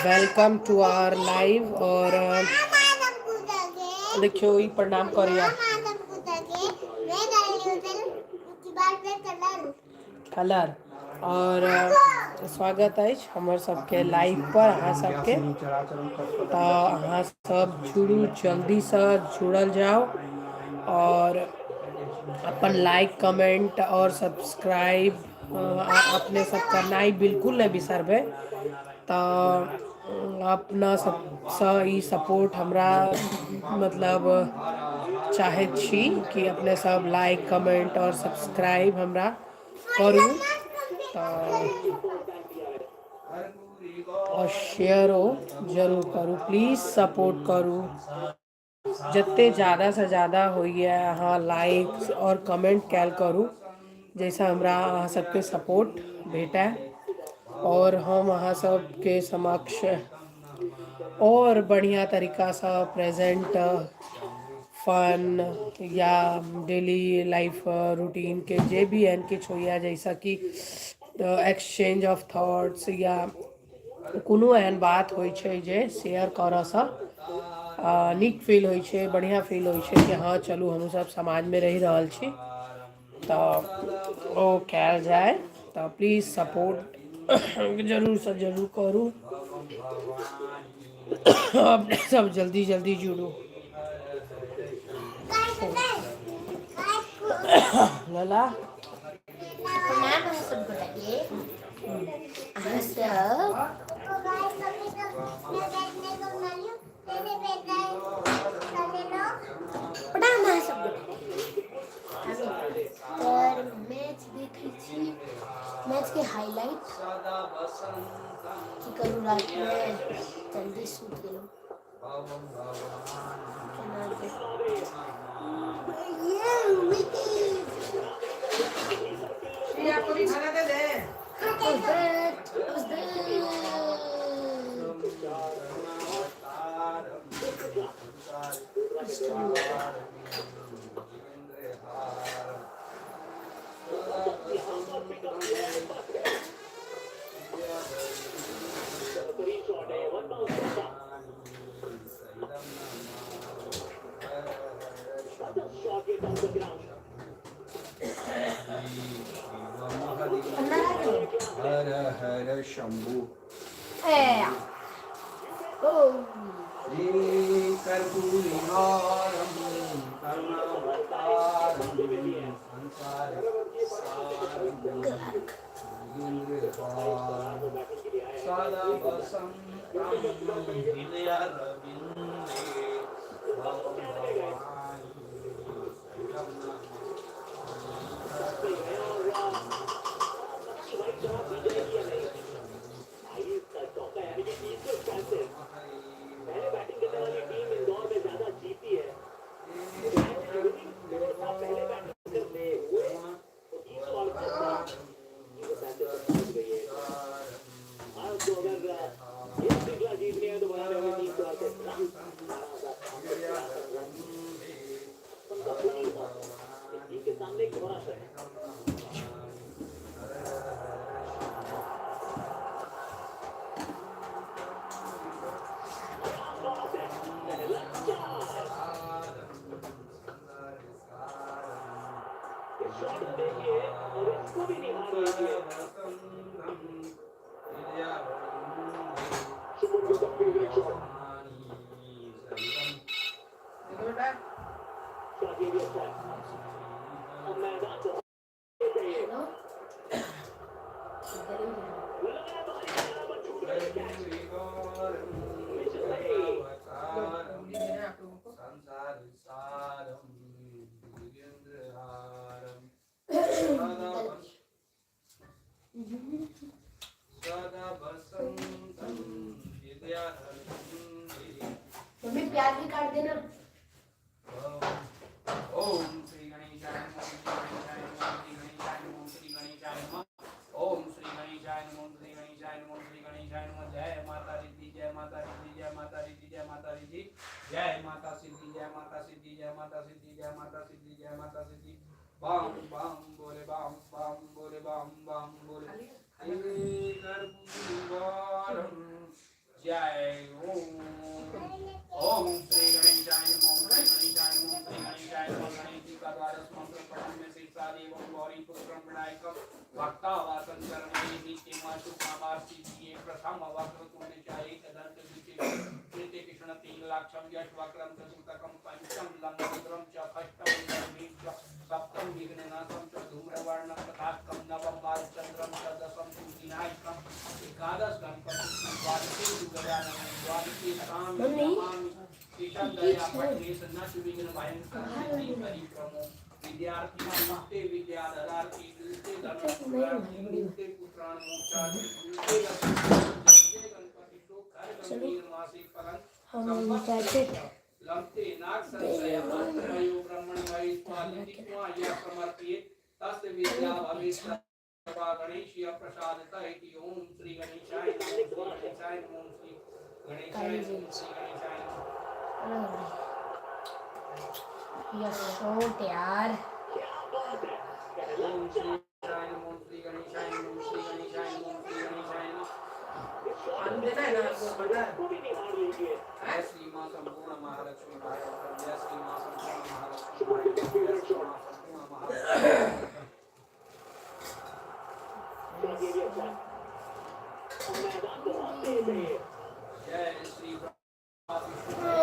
Welcome to our live. और देखियो ई प्रणाम करिया कलर। और स्वागत है हमर सबके लाइव पर। अहाँ सबके तो अहाँ सब जुड़ू, जल्दी से जुड़ल जाओ और अपन लाइक कमेंट और सब्सक्राइब अपने सब करना ही बिल्कुल नहीं बिसरबे। तो अपना सबसे ई सपोर्ट हमरा मतलब चाहे छी कि अपने सब लाइक कमेंट और सब्सक्राइब हमरा करू। तो और शेयरो जरूर करू, प्लीज सपोर्ट करू। जितने ज़्यादा से ज़्यादा होइए अहाँ लाइक और कमेंट कैल करू, जैसा हमरा अहाँ सबके सपोर्ट भेटा और हम अहाँ सबके समक्ष और बढ़िया तरीका से प्रेजेंट फन या डेली लाइफ रूटीन के जे भी एन किछ होइए, जैसा कि एक्सचेंज ऑफ थॉट्स या कोनो एहन बात होइ छै जे शेयर करऽसँ नीक फील होइ छै, बढ़िया फील होइ छै कि हाँ चलू हमहूँ सब समाजमे रहि रहल छी। तऽ ओ कयल जाए तऽ प्लीज सपोर्ट जरूर से जरूर करू। अपने सब जल्दी जल्दी जुड़ू। लला प्रणाम अहाँ सब गोटाके। अहाँ सब प्रणाम अहाँ सब गोटाके। और मैच देखै छी, मैच के हाईलाइट की करू, रात में जल्दी सूत गेलहुँ। हर हर शंभु श्री कर्पूरिहारम करुणावतारम संसार सारम इंद्रहारम सदा वसंतम हृदयारविंदे भवानी मम्मी प्याज भी काट देना। ओम श्री गणेशाय नमः, श्री गणेशाय नमः, श्री गणेशाय नमः। ओम श्री गणेशाय नमः, श्री गणेशाय नमः, श्री गणेशाय नमः। जय माता रिद्धि, जय माता रिद्धि, जय माता रिद्धि, जय माता रिद्धि, जय माता सिद्धि, जय माता सिद्धि, जय माता सिद्धि, जय माता सिद्धि, जय माता सिद्धि। बम बम बोले बम बम बोले बम बम बोले। कर्पूरी जय ओम श्री गणेशाय नमः। ओम श्री गणेशाय नमः। ओम श्री गणेशाय नमः। गणेश जी का द्वादश मंत्र पठन में शीर्षादेवं गौरी पुत्रं विनायकं भक्तावासं करणे नित्यमा शुक्लामार्ति दिए प्रथम वक्रतुंड चाये कदंत कृते कृष्ण तीन लाक्षम यश वक्रम चतुर्थकम पंचम लंबोदरम च षष्ठम नवमीं च सप्तम विघ्ननाशम च धूम्रवर्णम तथाकम नवम बालचंद्रम च दशम विनायकम एकादश गणपति द्वादशे गजाननं द्वादशे स्वामी नमामि शीशम दया पठेत नच विघ्न भयंकर परिक्रमो विद्यार्थी मुक्ते विद्याधरार्थी दिलते धर्मते पुत्राण मोक्षार्थी गणपति शोक हर गंभीर मासिक फलन लंते नाग संशय मंत्रमयो ब्रह्मणमय स्वादित्वा यः समर्पयेत् तस्य विद्या भवेत् सर्वा गणेशीय प्रसादतः इति। ओम श्री गणेशाय नमः। गणेशाय नमः। श्री गणेशाय नमः। श्री गणेशाय नमः। यशोट यार ओम श्री गणेशाय नमः। श्री गणेशाय नमः। श्री गणेशाय नमः। श्री गणेशाय नमः। देना है ना आपको बता। जय श्री मां संपूर्ण महालक्ष्मी भागवतम। जय श्री मां संपूर्ण महालक्ष्मी भागवतम। जय श्री मां संपूर्ण महालक्ष्मी जय श्री ब्रह्मा विष्णु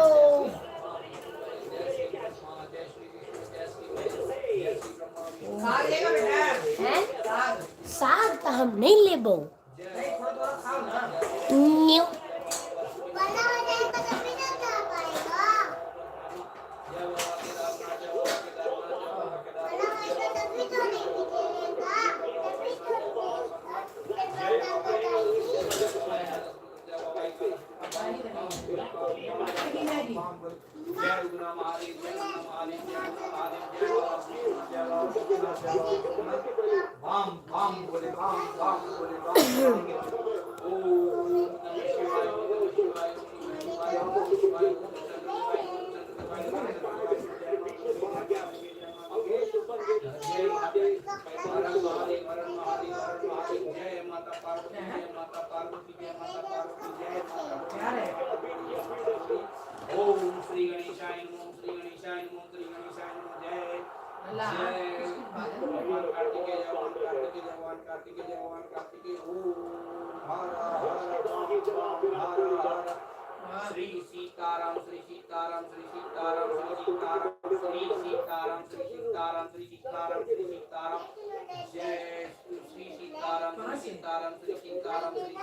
जय श्री ब्रह्मा जय श्री विष्णु जय श्री ब्रह्मा विष्णु खा लेगा बेटा। हैं साग साग तो हम नहीं लेबो नहीं थोड़ा थोड़ा खाओ ना। New Bam bam bole bam bam bole bam. ओम श्री गणेशाय नमः। श्री गणेशाय नमः। श्री गणेशाय नमः। जय भगवान कार्तिकेय भगवान कार्तिकेय भगवान कार्तिकेय भगवान कार्तिकेय ओम हर हर श्री सीताराम श्री सीताराम श्री सीताराम श्री सीताराम श्री सीताराम श्री सीताराम श्री सीताराम श्री सीताराम जय श्री सीताराम श्री सीताराम श्री सीताराम श्री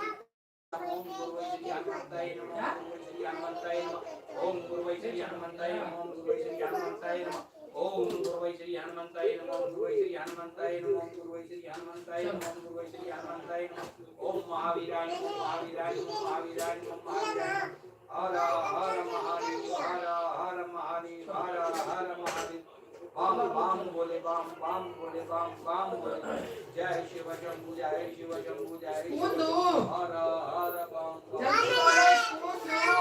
ओम गुरुवै श्री हनुमंताय नमः। श्री हनुमंताय नमः। ओम गुरुवै श्री हनुमंताय नमः। ओम गुरुवै श्री हनुमंताय नमः। ओम गुरुवै श्री हनुमंताय नमः। ओम गुरुवै श्री हनुमंताय नमः। ओम गुरुवै श्री हनुमंताय नमः। ओम गुरुवै श्री हनुमंताय नमः। ओम महावीराय नमः। महावीराय नमः। महावीराय नमः। महावीराय नमः। हर हर महादेव हर हर महादेव हर हर महादेव बाम बाम बोले बाम बोले बाम बोले जय शिव शंभु जय शिव शंभु जय शिव कूदो। हर हर बाम जल्दी बोलो स्पून दो।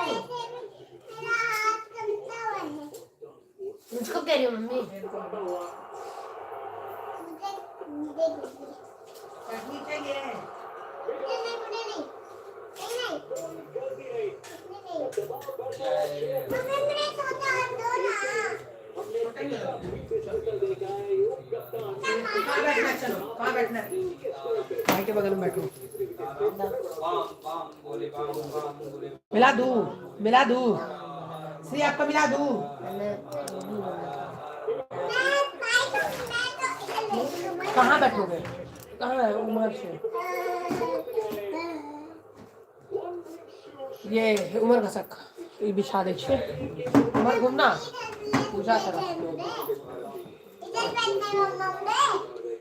मुझको कह रही हो मम्मी चटनी चाहिए। कहाँ बैठना है? चलो कहाँ बैठना है? भाई के बगल में बैठो। बाम बोले बाम बोले मिला दूँ श्री आपका मिला दूँ। कहाँ बैठोगे? कहाँ है उमर से? ये उमर का शक ये बिछा दे छे। उमर घूमना पूजा करो।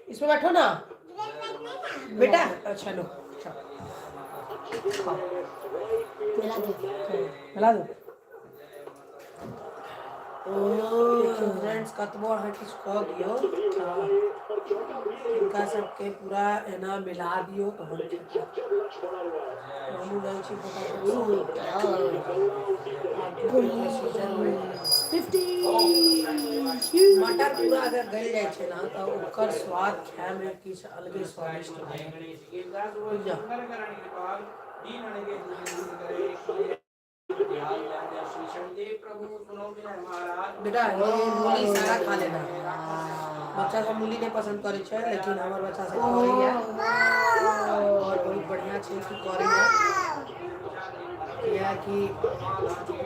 इसमें बैठो ना बेटा। अच्छा लो मिला दो। फ्रेंड्स कतबो है किसको दियो इनका सबके पूरा एना मिला दियो तो हम मामू नहीं छी पता 50 मटर पूरा अगर गल जाय छै ना तो ओकर स्वाद खाय में किछ अलगे स्वादिष्ट होय छै। दीनन के दुख दूर करे कमले ध्यान जय श्री शनिदेव प्रभु सुनो विनय महाराज। बेटा ये मूली सारा खा लेना। बच्चा सब मूली नहीं पसंद करे छे, लेकिन हमार बच्चा सब खा रही है और बहुत बढ़िया छे कि करे है या कि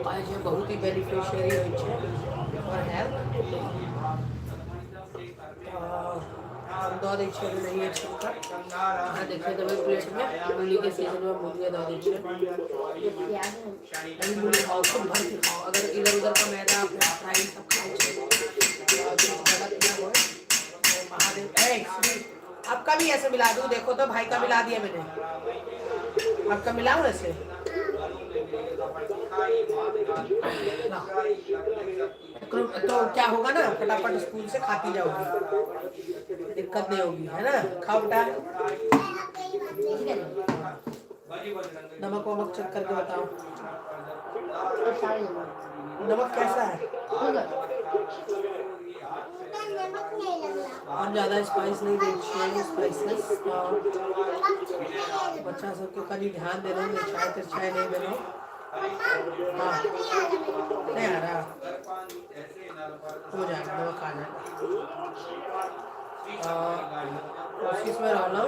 आज ये बहुत ही बेनिफिशियरी होय छे फॉर हेल्थ। हम दो दै छे नहीं है छिलका। हां देखिए तो प्लेट में मूली के सीजन में मूली दो दै छे। अभी मूली खाओ खूब भर के खाओ। अगर इधर उधर का मैदा फ्राई सब खाओ तो गलत ना हो। महादेव आपका भी ऐसे मिला दूं, देखो तो भाई का मिला दिया मैंने, आपका मिलाऊं ऐसे। तो क्या होगा ना, फटाफट स्कूल से खाती जाओगी, दिक्कत नहीं होगी, है ना। खाओ बेटा, नमक वमक चेक करके बताओ नमक कैसा है। हम ज्यादा स्पाइस नहीं देते, स्पाइसेस बच्चा सबके कभी ध्यान दे रहे चाय तिरछाई नहीं दे रहे। हाँ नहीं आ रहा, हो जाएगा, नमक आ जाएगा। कोशिश में रहो ना।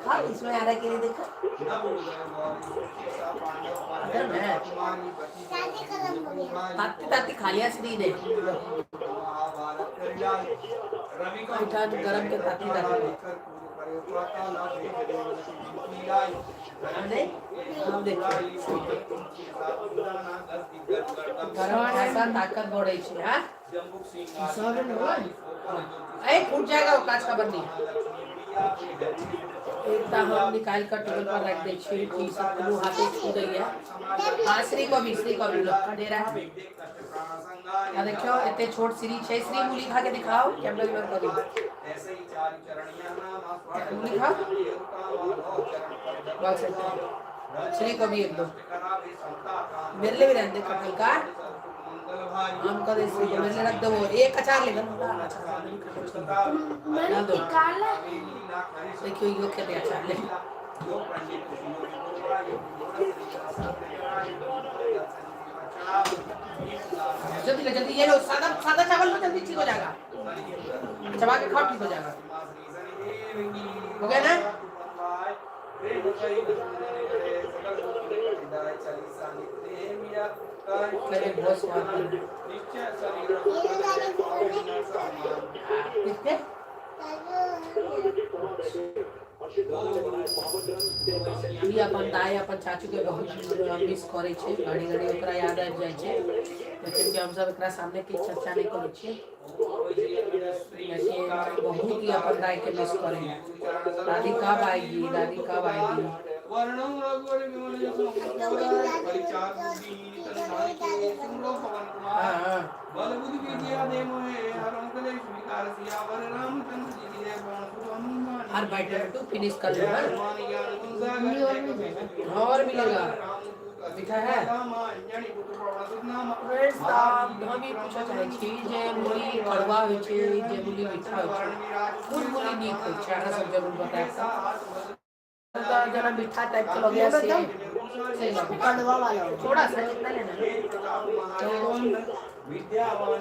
हाँ इसमें आ रहा है कि नहीं देखा। ताती ताती खा लिया श्री ने, गरम के ताती ताती हम देखिए गरम ऐसा ताकत बढ़े छे। हाँ फूट जाएगा वो कांच का बर्नी। एक हम निकाल कर टेबल पर रख दे छे कि सब लोग हाथे छू गई है। हाँ श्री को भी दे रहा है। क्या देखो इतने छोट श्री छे। श्री मूली खा के दिखाओ, कैमरा में करो मूली खा बस। श्री को भी एक दो, मेरे लिए भी रहने दे कटहल का आम का देसी को मेरे लिए रख दो। एक अचार लेगा ना दो, देखियो यो कहते अचार ले। जल्दी ये लो, सादा चावल में जल्दी ठीक हो जाएगा, चबा के खाओ ठीक हो जाएगा। हो गया ना। बहुत स्वाद अपन दाई अपन चाचू के बहुत मिस करे छे। घड़ी घड़ी ओकरा याद आबि जाय छे, लेकिन हम सब एकरा सामने की चर्चा नहीं करे छे। लेकिन बहुत ही अपन दाई के मिस करे। दादी कब आएगी, दादी कब आएगी। हर बाइट में तो फिनिश कर लेना। और मिलेगा मीठा है। हम ही पूछा चाहे छी जे मूली कड़वा होय छे, जे मूली मीठा होय छे, कोन मूली नीक होय छे, अहाँ सब जरूर बताएब। जरा मीठा टाइप का लग गया से कड़वा वाला थोड़ा सा जितना लेना। विद्यावान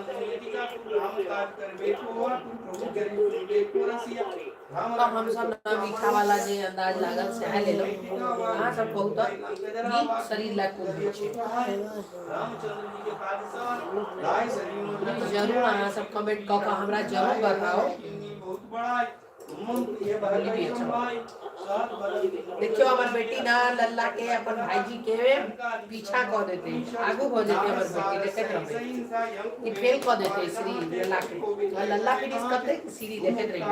हम सब मीठा वाला जे अंदाज लागल से है ले लो। हां सब बहुत नीक शरीर ला को होय छे। जरूर अहाँ सब कमेंट क के हमरा जरूर बताओ। देखियो हमार बेटी ना लल्ला के अपन भाईजी के पीछा क देते, आगू हो जेते। हमार बेटी देखत रहे कि फेल क देते श्री लल्ला के। लल्ला फिनिश करते श्री देखत रही।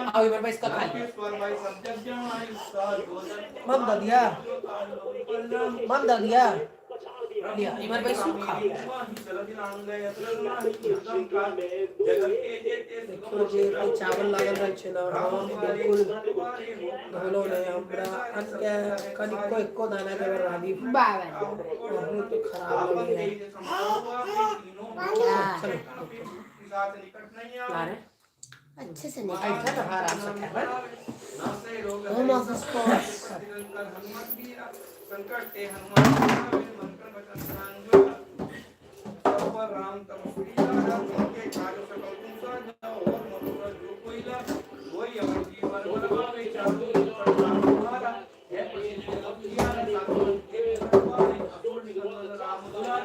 आओ इधर पे इसका खा मम ददिया लिया इमर भाई सूखा। देखो जे चावल लागल रह छे ना, हम बिल्कुल धोलो नहीं। हमरा अन के कनिक को एको दाना के रादी बाबा बहुत तो खराब लगी है। चलो ला रहे अच्छे से नहीं ऐसा ना आराम से कर बस। होम ऑफिस कोर्स संकटे हनुमान मंत्र वचन ध्यान पर राम तम राम के कार्य सकल तुम साजा और मनुष्य जो कोई ला कोई अमर जीवन बलवावे चालू राम तुम्हारा है प्रसिद्ध किया साधु के बलवावे असुर निकंदन राम दुलार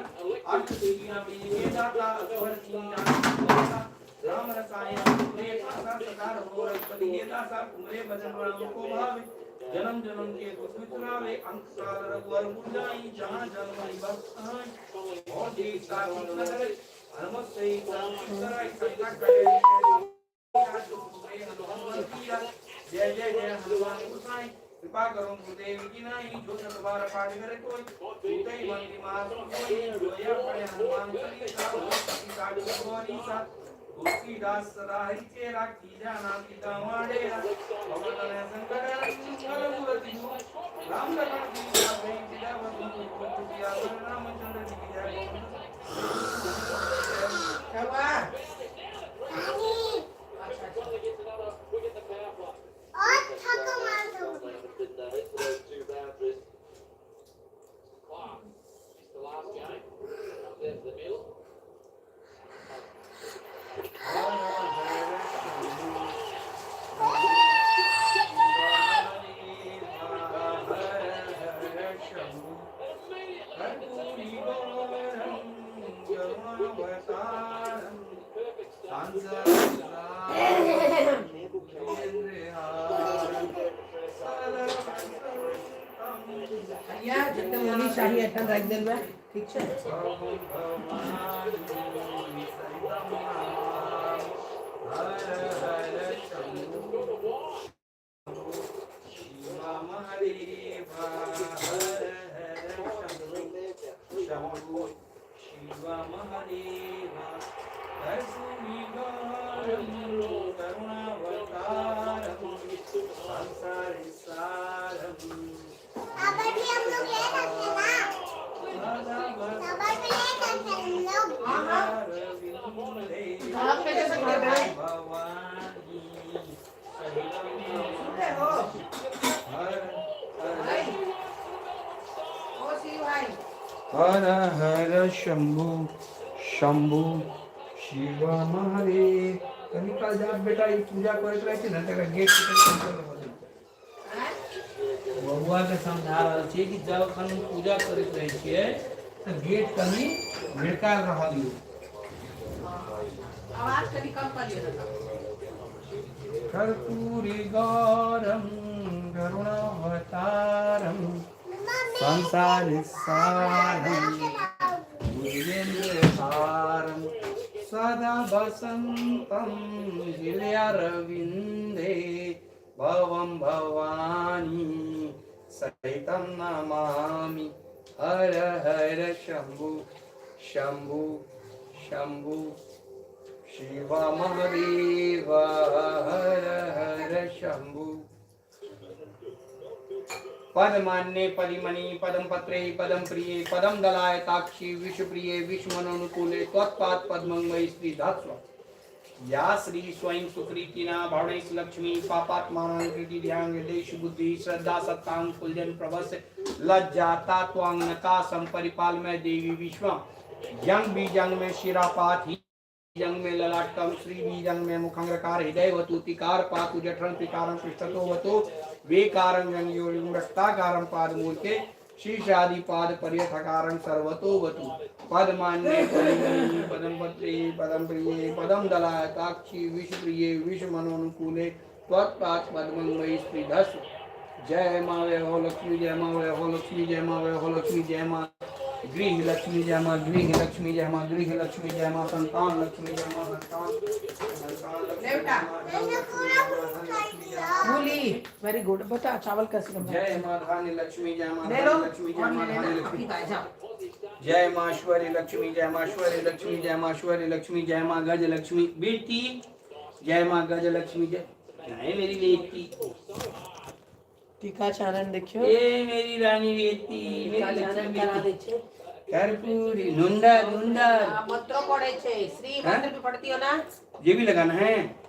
अर्थ सीना बीजे दाता असवर कीना राम रसायन पूरे आशा सकार हो रघुपति के दासा तुम्हारे भजन राम को भावे जन्म जन्म के दुख बिसरावे अंत काल रघुवर बुझाई जहाँ जन्म हरि भक्त हैं और देवता की नगर हनुमत से कराई संकट कटे जय जय जय हनुमान गोसाई कृपा करो गुरुदेव की नाई जो न दोबारा पाठ करे कोई उतई बंदी मार कोई जोया पड़े हनुमान चालीसा सती साठ गौरी साथ तुलसीदास सदा हरि चेरा की जाना पिता वाडेरा पवन तनय संकट हर मूर्ति राम लखन की जय पिता बंधु कुटिया रामचंद्र जी की जय क्या हुआ? जितने मोनी चाहिए अटन रख देन में ठीक है हर हर शंभु शंभु शिव महादेव निकल जा बेटा ये पूजा करत रहे ना तेरा गेट बबुआ के समझा रहल छी कि जब खन पूजा करत रहे छिए त गेट कनी भड़का रहल यो आवाज कभी कम कर लियो ना कर्पूरी गौरम करुणावतारम संसार सारम भुजगेन्द्रहारम सदा वसंतम हृदयारविंदे भवं भवानी सहितं नमामि हर हर शंभु शंभु शंभु शिव महादेव हर हर शंभु पदमान्ये पदिमणि पदम पत्रे पदम प्रिये पदम दलायताक्षी विश्वप्रिये विश्वमनोनुकूले त्वत्पाद पद्मंगमयी श्री धात्स्व या श्री स्वयं सुकृतिना भावनेश लक्ष्मी पापात्मानां कृति ध्यान देश बुद्धि श्रद्धा सत्तां कुलजन प्रभस लज्जाता त्वांगनता संपरिपाल में देवी विश्वम यंग बीजंग में शिरापात ही जंग में ललाटकम श्री बीजंग में मुखंगकार हृदय वतु तिकार पातु जठरं त्रिकारं पृष्ठतो वतु वेकारं जंगयोलिं रक्ताकारं पादमूर्ते शीर्षादि पाद पर्यथकारं सर्वतो वतु पदमान्ये पदिमणि पदम पत्रे पदम प्रिये पदम दलायताक्षी विश्वप्रिये विश्वमनोनुकूले त्वत्पाद पद्मंगमयी श्रीधस्व जय माँ वै हो लक्ष्मी जय माँ वै हो लक्ष्मी जय माँ वै हो लक्ष्मी जय माँ गृह लक्ष्मी जय माँ गृह लक्ष्मी जय माँ गृह लक्ष्मी जय माँ संतान लक्ष्मी जय माँ मूली वेरी गुड बेटा चावल कैसे बना जय माँ धान्य लक्ष्मी जय माँ लक्ष्मी जय माँ धान्य लक्ष्मी जय माँ ऐश्वर्य लक्ष्मी जय माँ ऐश्वर्य लक्ष्मी जय माँ ऐश्वर्य लक्ष्मी जय माँ गज लक्ष्मी बेटी जय माँ गज लक्ष्मी जय मेरी बेटी टीका चानन देखियो ए मेरी रानी बेटी टीका चानन करा दे छे कर्पूरी नुंडा नुंडा मंत्रो पढ़े छे श्री मंत्र भी पढ़ती हो ना ये भी लगाना है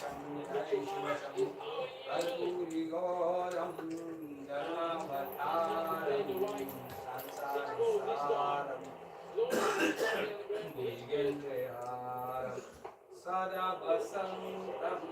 शंभु जय शिव शंभु कर्पूरी गौरम धर्मावतारम संसार सारम भुजगेन्द्रहारम सदा वसंतम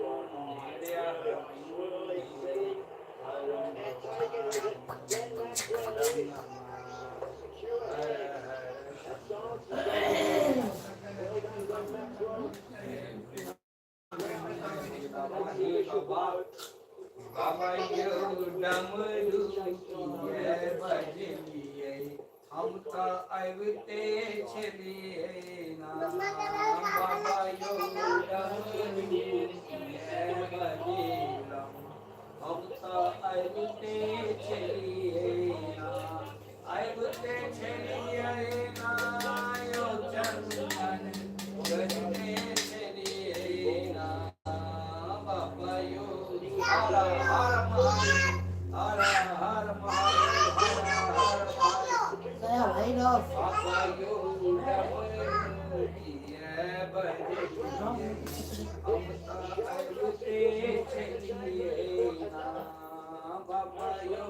बाबा यो डमरू ये बजलिए हम तो अवते चलिए ना बाबा यो डमरू ये बजलम हम तो अवते चलिए ना अवते चलिए ना यो चंदन गजते चलिए ना बाबा यो हर हर महादेव हर हर महादेव हर हर महादेव गया भाई लोग बाबा यो ये बजे हम ताते चलिए ना बाबा यो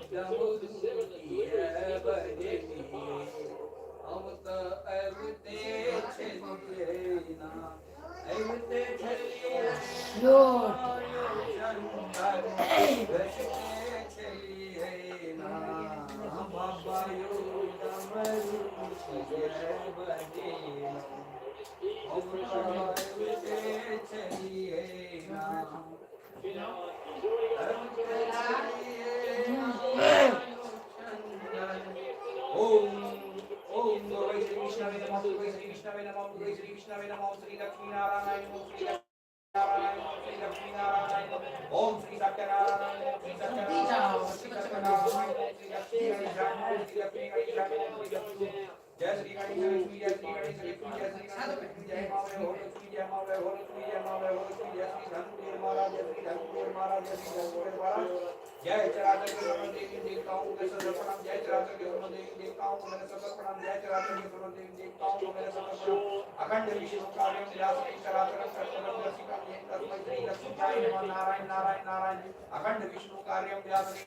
ये बजे हम ताते चलिए ना अवते चलिए यो बाबा यो डमरू ये बजे हम अवते चलिए ना अवते चलिए ओम ओम जय श्री कृष्ण वे नमः जय श्री कृष्ण वे नमः जय श्री कृष्ण वे नमः श्री लक्ष्मी नारायण नमः श्री नारायण श्री लक्ष्मी नारायण ओम श्री सत्यनारायण श्री सत्यनारायण श्री सत्यनारायण श्री लक्ष्मी गणेशाय श्री लक्ष्मी गणेशाय श्री जय श्री गणेश लक्ष्मी जय श्री गणेश लक्ष्मी जय श्री गणेश लक्ष्मी जय मावे हो लक्ष्मी जय मावे हो लक्ष्मी जय मावे हो लक्ष्मी जय श्री धनदेव महाराज जय श्री धनदेव महाराज जय श्री धनदेव महाराज जय चराचर के सर्व देवी देवताओं के सर्व प्रणाम जय चराचर के सर्व देवी देवताओं को मेरे सर्व प्रणाम जय चराचर के सर्व देवी देवताओं को मेरे सर्व प्रणाम अखंड विष्णु कार्यम विलासम चराचरम सर्वम दर्शिकम येन तस्मै श्री लक्ष्मीकाय नमः नारायण नारायण नारायण अखंड विष्णु कार्यम विलासम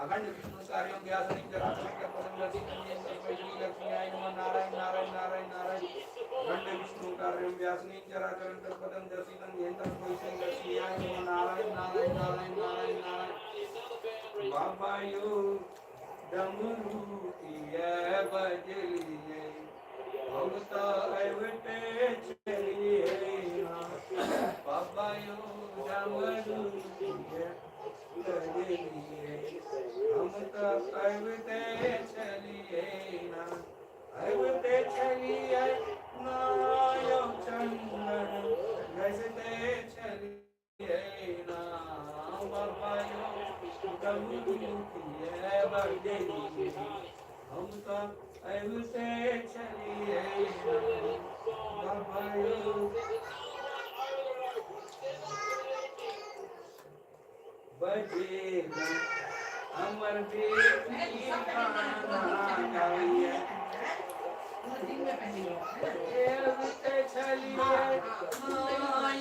अखंड विष्णु कार्यों व्यासनिक चराचरम कर्पूरम दर्शिकम येन तस्मै श्री लक्ष्मीकाय नमः नारायण नारायण नारायण नारायण अखंड विष्णु कार्यों व्यासनिक चराचरम कर्पूरम दर्शिकम येन तस्मै श्री लक्ष्मीकाय नमः नारायण नारायण नारायण नारायण नारायण बाबा यो डमरू ये बजलिए हम तो अवते चलिए ना बाबा यो डमरू ये बजलिए हम तो अवते चलिए ना अवते चलिए ना यो चंदन गजते चलिए ना बाबा यो डमरू ये बजलिए हम तो अवते चलिए बाबा यो बजेगा अमर बेटी गाना गाइए अवते चलिए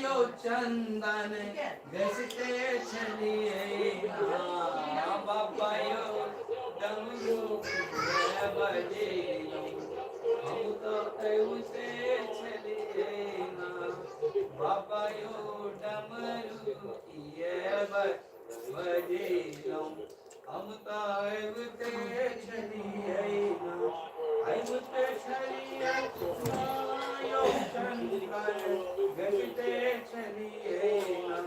यो चंदन गजते चलिए बाबा यो डमरू बजे हम तो अवते चलिए ना बाबा यो डमरू ये बजे हम तो अवते चलिए ना अवते चलिए ना यो चंदन गजते चलिए ना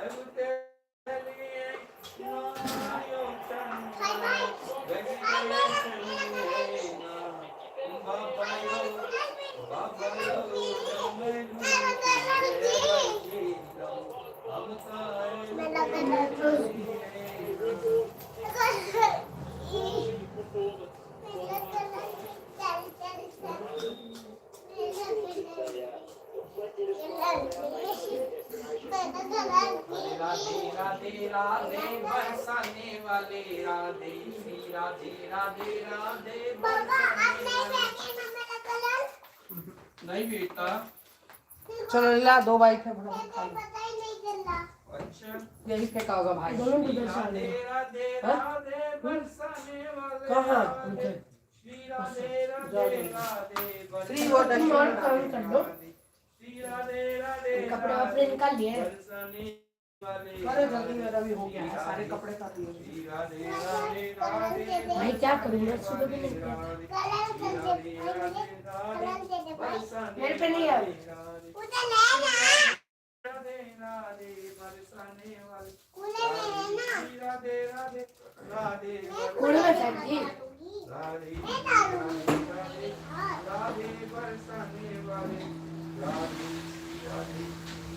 अवते चलिए ना यो चंदन गजते चलिए ना बाबा यो डमरू ये बजे हम तो राधे राधे राधे बरसाने वाले राधे श्री राधे राधे राधे बरसाने वाले नहीं बेटा। चलो ला 2 बाइट है फटाफट खा लो। अच्छा यही फेंका होगा भाई। दोनों को दर्शन राधे दे। राधे हाँ? राधे बरसाने वाले कहाँ? राधे। श्री राधे राधे राधे फ्री वाटर तुम और काम कर लो। श्री राधे राधे कपड़े वपड़े निकाल लिए। बरसाने वाले अरे जल्दी मेरा भी हो गया है, सारे कपड़े कर लिए। श्री राधे राधे राधे भाई क्या करूँगा सुबह भी नहीं किया था। मेरे पे नहीं है। राधे राधे बरसाने वाले श्री राधे राधे राधे कूड़े में फेंक दी। राधे राधे बरसाने वाले राधे राधे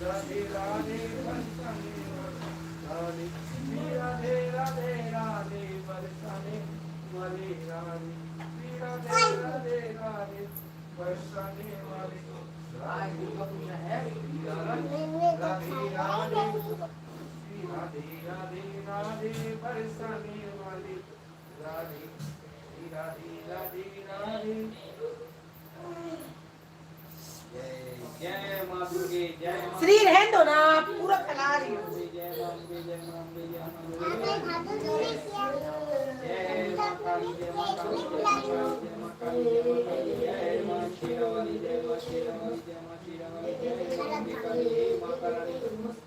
राधे राधे बरसाने वाले राधे श्री राधे राधे राधे बरसाने वाले राधे श्री राधे राधे राधे बरसाने वाले आज दुर्गा पूजा है। राधे राधे श्री राधे राधे राधे बरसाने वाले राधे श्री राधे राधे राधे जय जय माँ दुर्गे जय माँ श्री रहने दो ना, पूरा खिला रही हूँ। जय माँ दुर्गे जय माँ दुर्गे जय माँ दुर्गे जय माँ काली जय माँ काली जय माँ काली जय माँ काली जय माँ शेरावाली जय माँ शेरावाली जय माँ शेरावाली जय माँ काली हे माँ काली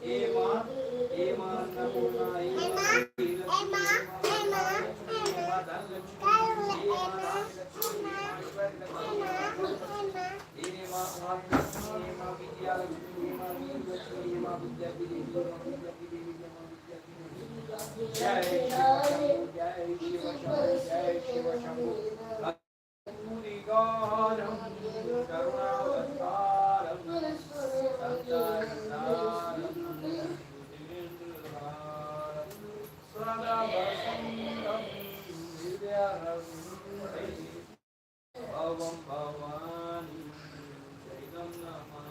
हे माँ अन्नपूर्णा हे माँ भवानी जयगम नमः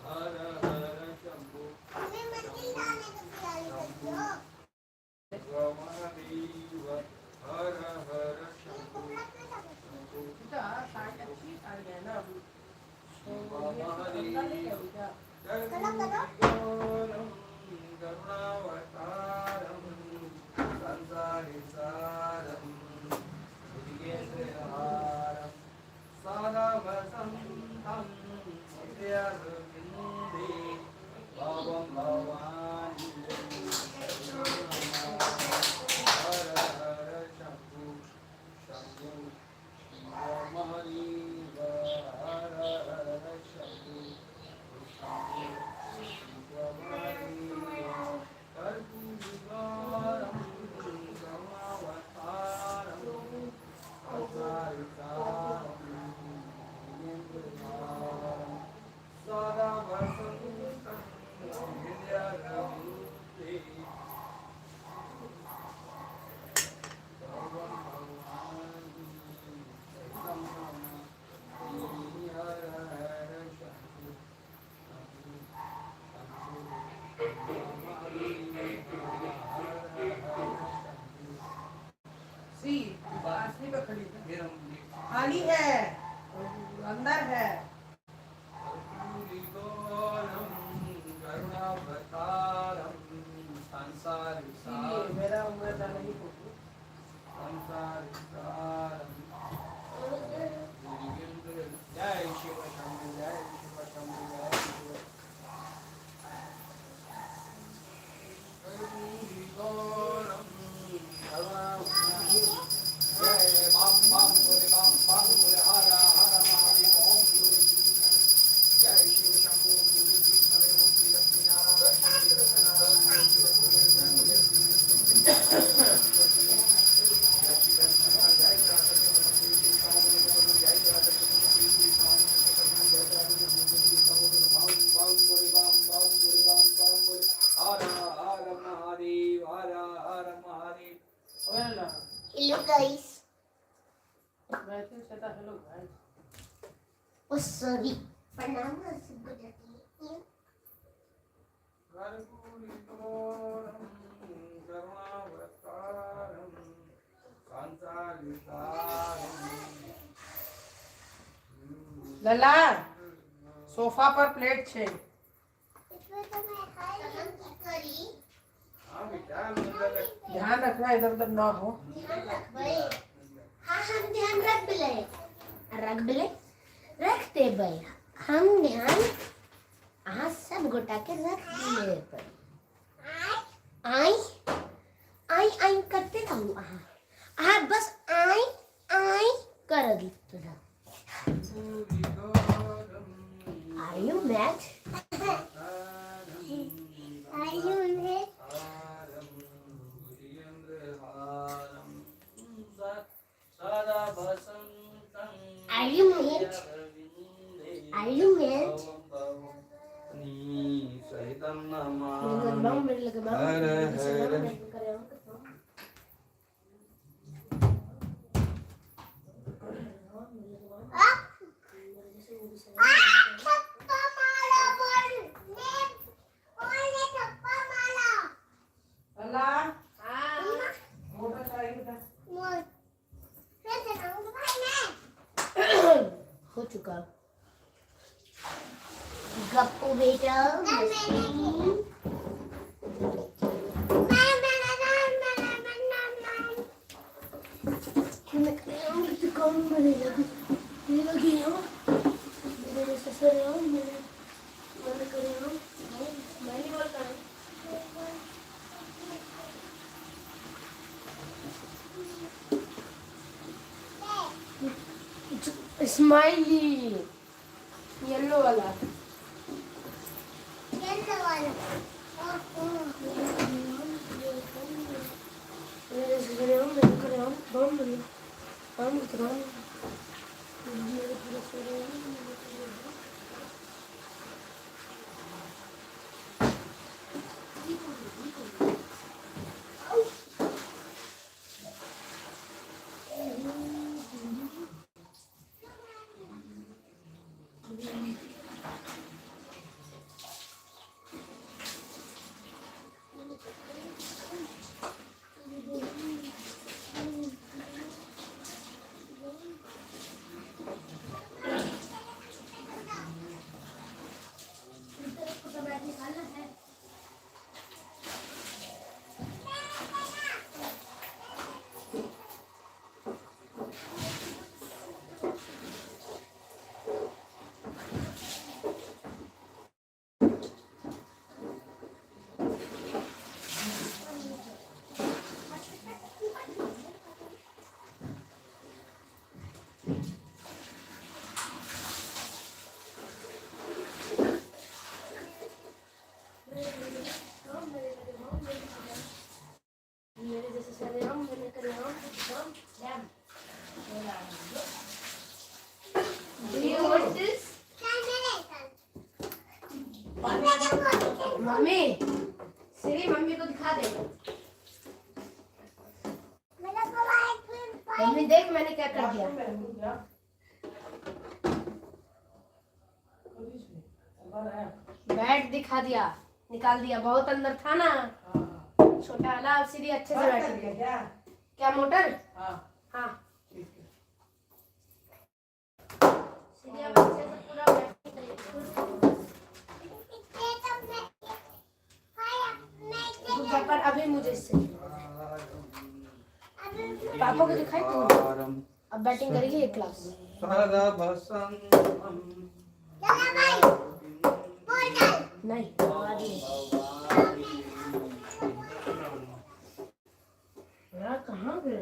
हर हर शंभो महादेव हर हर शंभो साड़ी अच्छी साड़ी है ना अभी। महादेव कर्पूरगौरम करुणावतारम संसारिसारम भुजगेन्द्रहारम सदा वसंतम हृदयर्विन्दे भवं भवानी हर हर शंभो शंभो महादेव हर हर शंभो शंभो महादेव कर्पूरगौरम करुणावतारम संसारिसारम भुजगेन्द्रहारम सदा वसंतम हृदयर्विन्दे भवं भवानी जयगम नमः हर हर शंभो सी असली पे खड़ी है। खाली है, अंदर है। इसीलिए मेरा उम्र था नहीं होगी। जय शिव शंभु जय शिव शंभु जय शिव गौरम जय बम बम बोले हर हर महादेव ओम जय शिव शंभु गुरु कृष्ण देव Shri Lakshmi Narayan Shri Satyanarayan Shri Lakshmi Well, Hello guys. Matthew said hello guys. Oh sorry. Panama Subhadati. लला सोफा पर प्लेट छे। इसमें तो मैं खाई की करी। हाँ बेटा मतलब ध्यान रखना इधर उधर ना हो। ध्यान रख भाई। हाँ हम ध्यान रख बिले। रख बिले। रखते भाई। हम ध्यान हाँ सब गोटा के रख दिए भाई। आई आई आई करते रहूँ हाँ बस आई आई कर दी तुझा। Are you mad? Are you mad? Are you mad? Are you mad? मेरे लगे लला मोटर चाहिए बेटा। हो चुका गप्पू बेटा स्माइली येलो वाला मम्मी सिरी मम्मी को दिखा दे मम्मी देख मैंने क्या कर दिया बैट दिखा दिया निकाल दिया बहुत अंदर था ना छोटा वाला अब सीधी अच्छे से बैठ गया क्या मोटर हाँ सीधी अब अच्छे से पूरा पर अभी मुझे इससे पापा को दिखाई तू अब बैटिंग करेगी एक क्लास नहीं यार कहाँ गया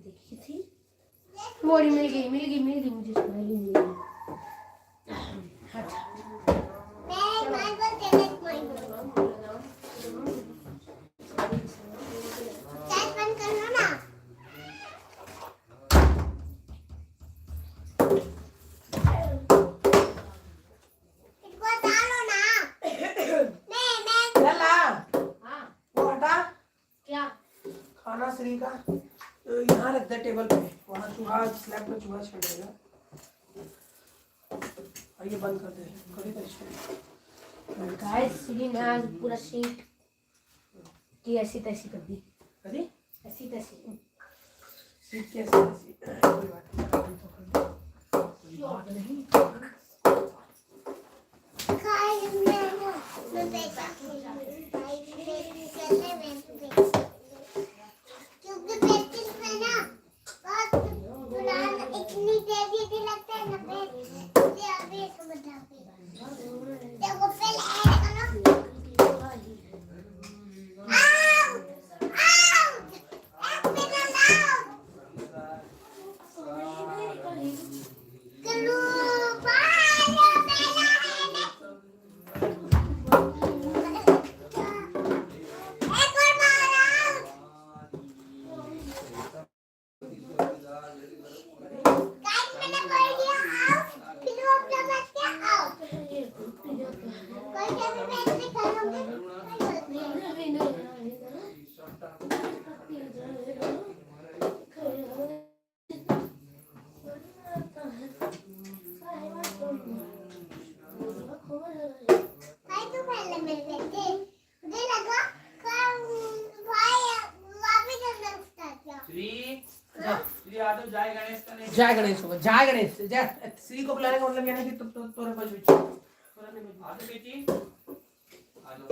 देखी थी वो मिल गई मुझे स्माइली मिल गई खाना श्री का यहाँ रख दे टेबल पे। वहाँ चूहा स्लैब में चूहा छेड़ेगा। और ये बंद कर दे, करी तो इसको गाइस श्री ने आज पूरा सीट की ऐसी तैसी कर दी। करी ऐसी तैसी सीट कैसे कोई बात नहीं। जय गणेश हो, जय गणेश, जय श्री को बुलाने का मतलब ये नहीं कि तोरे बज बिच तोरे नहीं बज। आलो बेटी, आलो।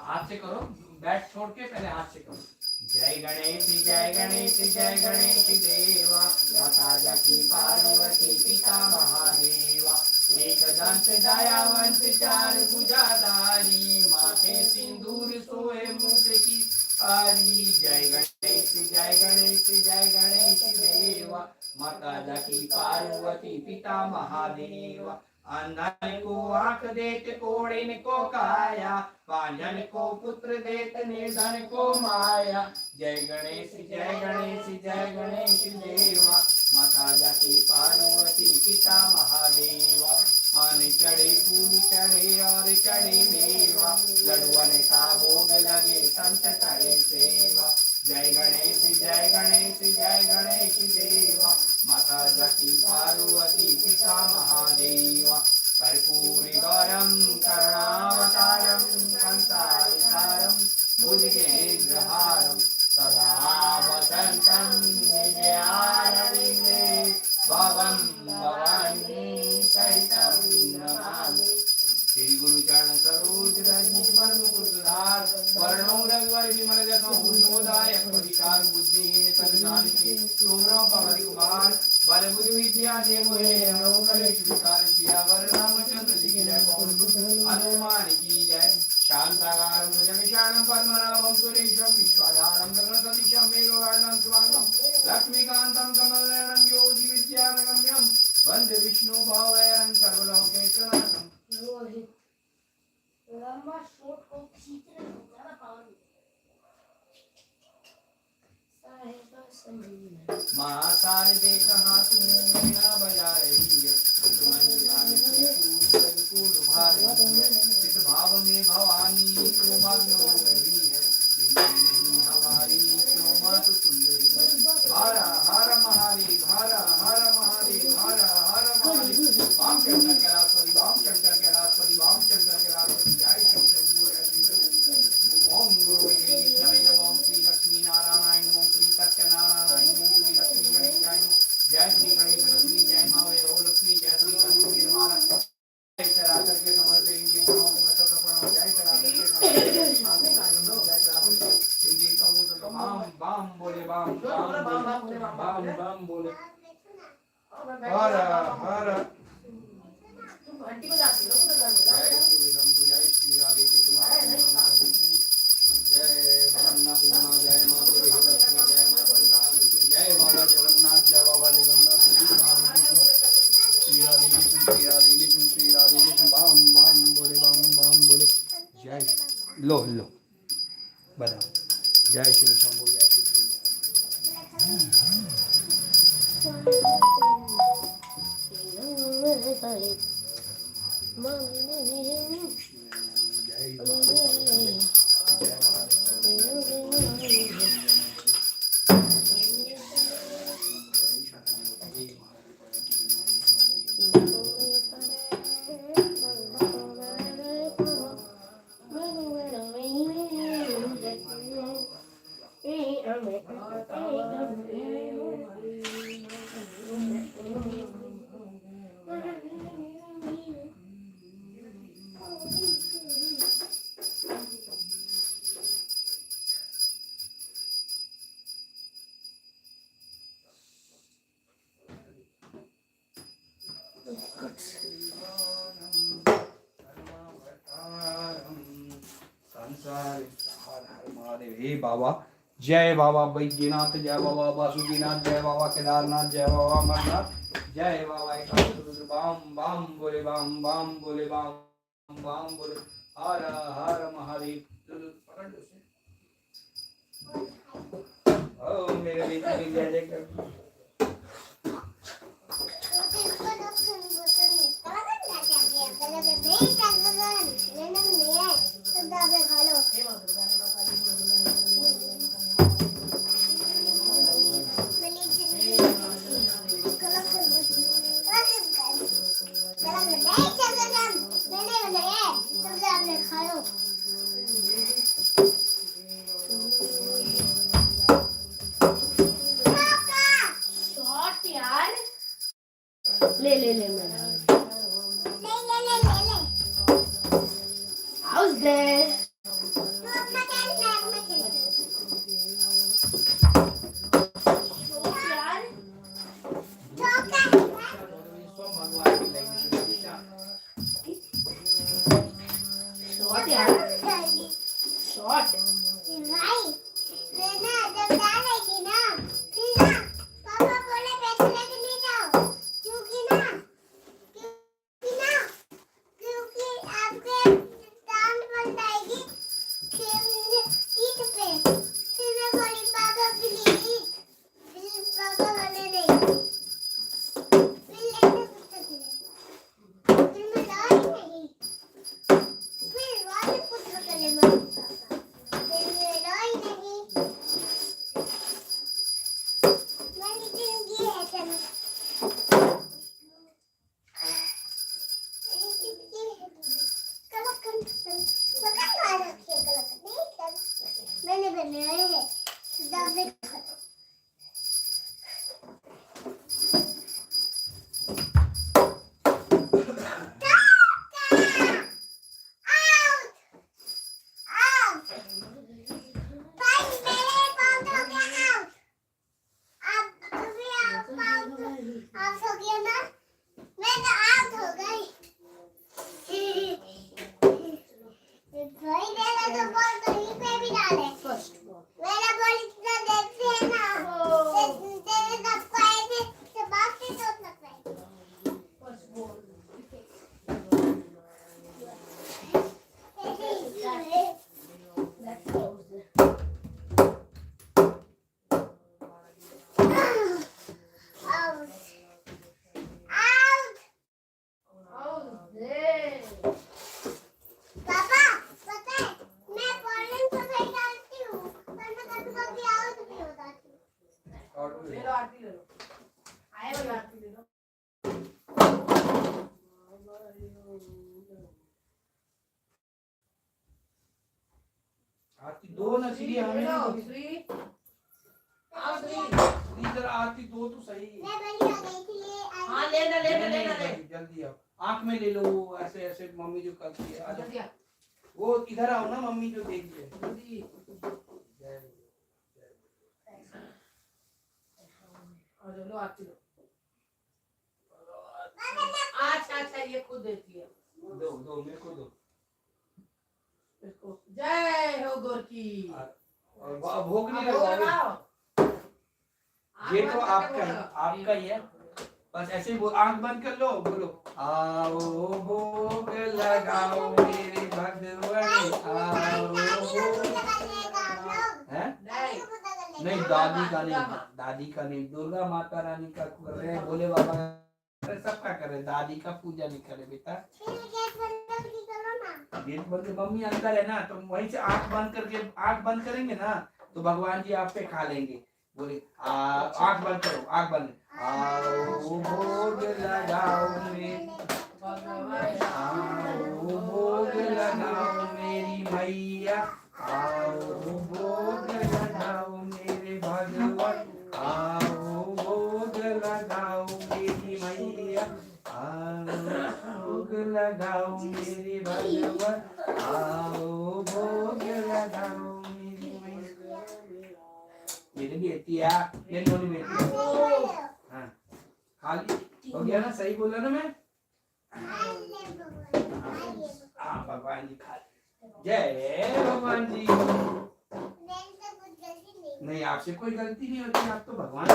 हाथ से करो, बैठ छोड़ के पहले हाथ से करो। जय गणेश जय गणेश जय गणेश देवा, माता जाकी पार्वती पिता महादेवा, एक दंत दयावंत चार भुजाधारी, माथे सिंदूर सोए मुख की आरी। जय गणेश जय गणेश जय गणेश देवा, माता जाकी पार्वती पिता महादेवा, अंधन को आंख देत कोड़िन को काया, पांजन को पुत्र देत निर्धन को माया। जय गणेश जय गणेश जय गणेश देवा, माता जाकी पार्वती पिता महादेवा, पान चढ़े फूल चढ़े और चढ़े मेवा, लडुअन का भोग लगे संत करे सेवा। जय गणेश जय गणेश जय गणेश देवा, माता जाकी पार्वती पिता महादेवा, कर्पूरी गौरम करुणावतारम कंसाविसारम भुजगेन्द्रहारम, सदा वसंतं विजयारविन्दे भवं भवानी सहितं नमामि। श्री गुरु चरण सरोज रज निजमन मुकुर सुधार, वर्णो रघुवर विमल जसु भूषोदाय, विशाल बुद्धिहीन तन जानिके तुमरो पवन कुमार, बल बुद्धि विद्या दे मोहे हरो कलेश विकार सिया वर रामचंद्र जी की जय, पवन हनुमान की जय। शांताकारं भुजगशयनं पद्मनाभं सुरेशं, विश्वाधारं गगनसदृशं मेघवर्णं शुभांगं, लक्ष्मीकान्तं कमलनयनं योगी विद्यानगम्यं, वन्दे विष्णु भवभयहरं सर्वलोकैकनाथं। रोहित लंबा शॉट को खींचने में ज्यादा पावर माँ शारदे कहाँ तू वीणा बजा रही है, इस भाव में भवानी क्यों मग्न हो गई है, नहीं हमारी क्यों मात सुन रही है। हर हर महादेव हर हर महादेव हर हर महादेव, वाम शंकर कैलाशपति वाम शंकर कैलाशपति वाम शंकर कैलाशपति, जय शिव शंभू जय शिव शंभू। ओम गुरु विष्णवे नमः, ओम श्री लक्ष्मी नारायण नमः, ओम श्री सत्यनारायण नमः, ओम श्री लक्ष्मी गणेशाय नमः। जय श्री गणेश लक्ष्मी जय माँ वै हो लक्ष्मी, जय श्री गणेश निर्माण जय चराचर के समर्पेंगे जय चराचर के समर्पेंगे बाम बाम बोले बाम बाम बाम बोले हर हर घंटी बजाती है जय शिव शंभू जय श्री राधे कृष्ण जय मां पूर्णा जय मां देवी लक्ष्मी जय मां संतान लक्ष्मी जय बाबा जगन्नाथ जय बाबा जगन्नाथ श्री राधे कृष्ण श्री राधे कृष्ण श्री राधे कृष्ण बाम बाम बोले बाम बाम बोले जय लो लो बताओ जय शिव शंभू जय शिव हे बाबा, जय बाबा बैद्यनाथ, जय बाबा वासुकीनाथ, जय बाबा केदारनाथ, जय बाबा अमरनाथ, जय बाबा एकादश बाम बाम बोले, बाम बाम बोले, बाम बाम बोले, हर हर महादेव। ओ मेरे बेटे भी जय जय कर। ले ले ले ले How's there? Short यार short भाई मैं ना जब जा रही थी ना फिर ना पापा बोले पैसे लेके नहीं जाओ क्योंकि आपके दांत बन जाएगी ईट पे फिर मैं बोली पापा प्लीज पापा बोले नहीं फिर लेके फिर मैं लाई नहीं फिर वापस कुछ कर ले फिर मैं लाई नहीं मैंने जिंदगी है चलो मैंने बनाए हैं दावे आरती दो ना सीढ़ी हमें इधर आरती दो तो सही हाँ लेना लेना लेना ले जल्दी आओ आंख में ले लो ऐसे ऐसे मम्मी जो करती है जल्दी वो इधर आओ ना मम्मी जो देख रही है जल्दी लो आरती लो अच्छा अच्छा ये खुद देती है दो दो मेरे को दो इसको जय हो गोरकी और भोग नहीं लगाओ ये तो आपका ही है बस ऐसे ही आंख बंद कर लो बोलो आओ भोग लगाओ मेरे भगवान आओ हैं नहीं दादी का नहीं दुर्गा माता रानी का कर रहे हैं भोले बाबा सबका कर रहे दादी का पूजा नहीं करे बेटा गेट बंद मम्मी अंदर है ना तो वहीं से आंख बंद करेंगे ना तो भगवान जी आप पे खा लेंगे बोले आंख बंद करो आंख बंद आओ भोग लगाओ मेरी मैया आओ भोग लगाओ मेरे भगवान ये नोनी बेटी हाँ खा ली हो गया ना सही बोला ना मैं हाँ भगवान जी खा ली जय भगवान जी नहीं आपसे कोई गलती नहीं होती आप तो भगवान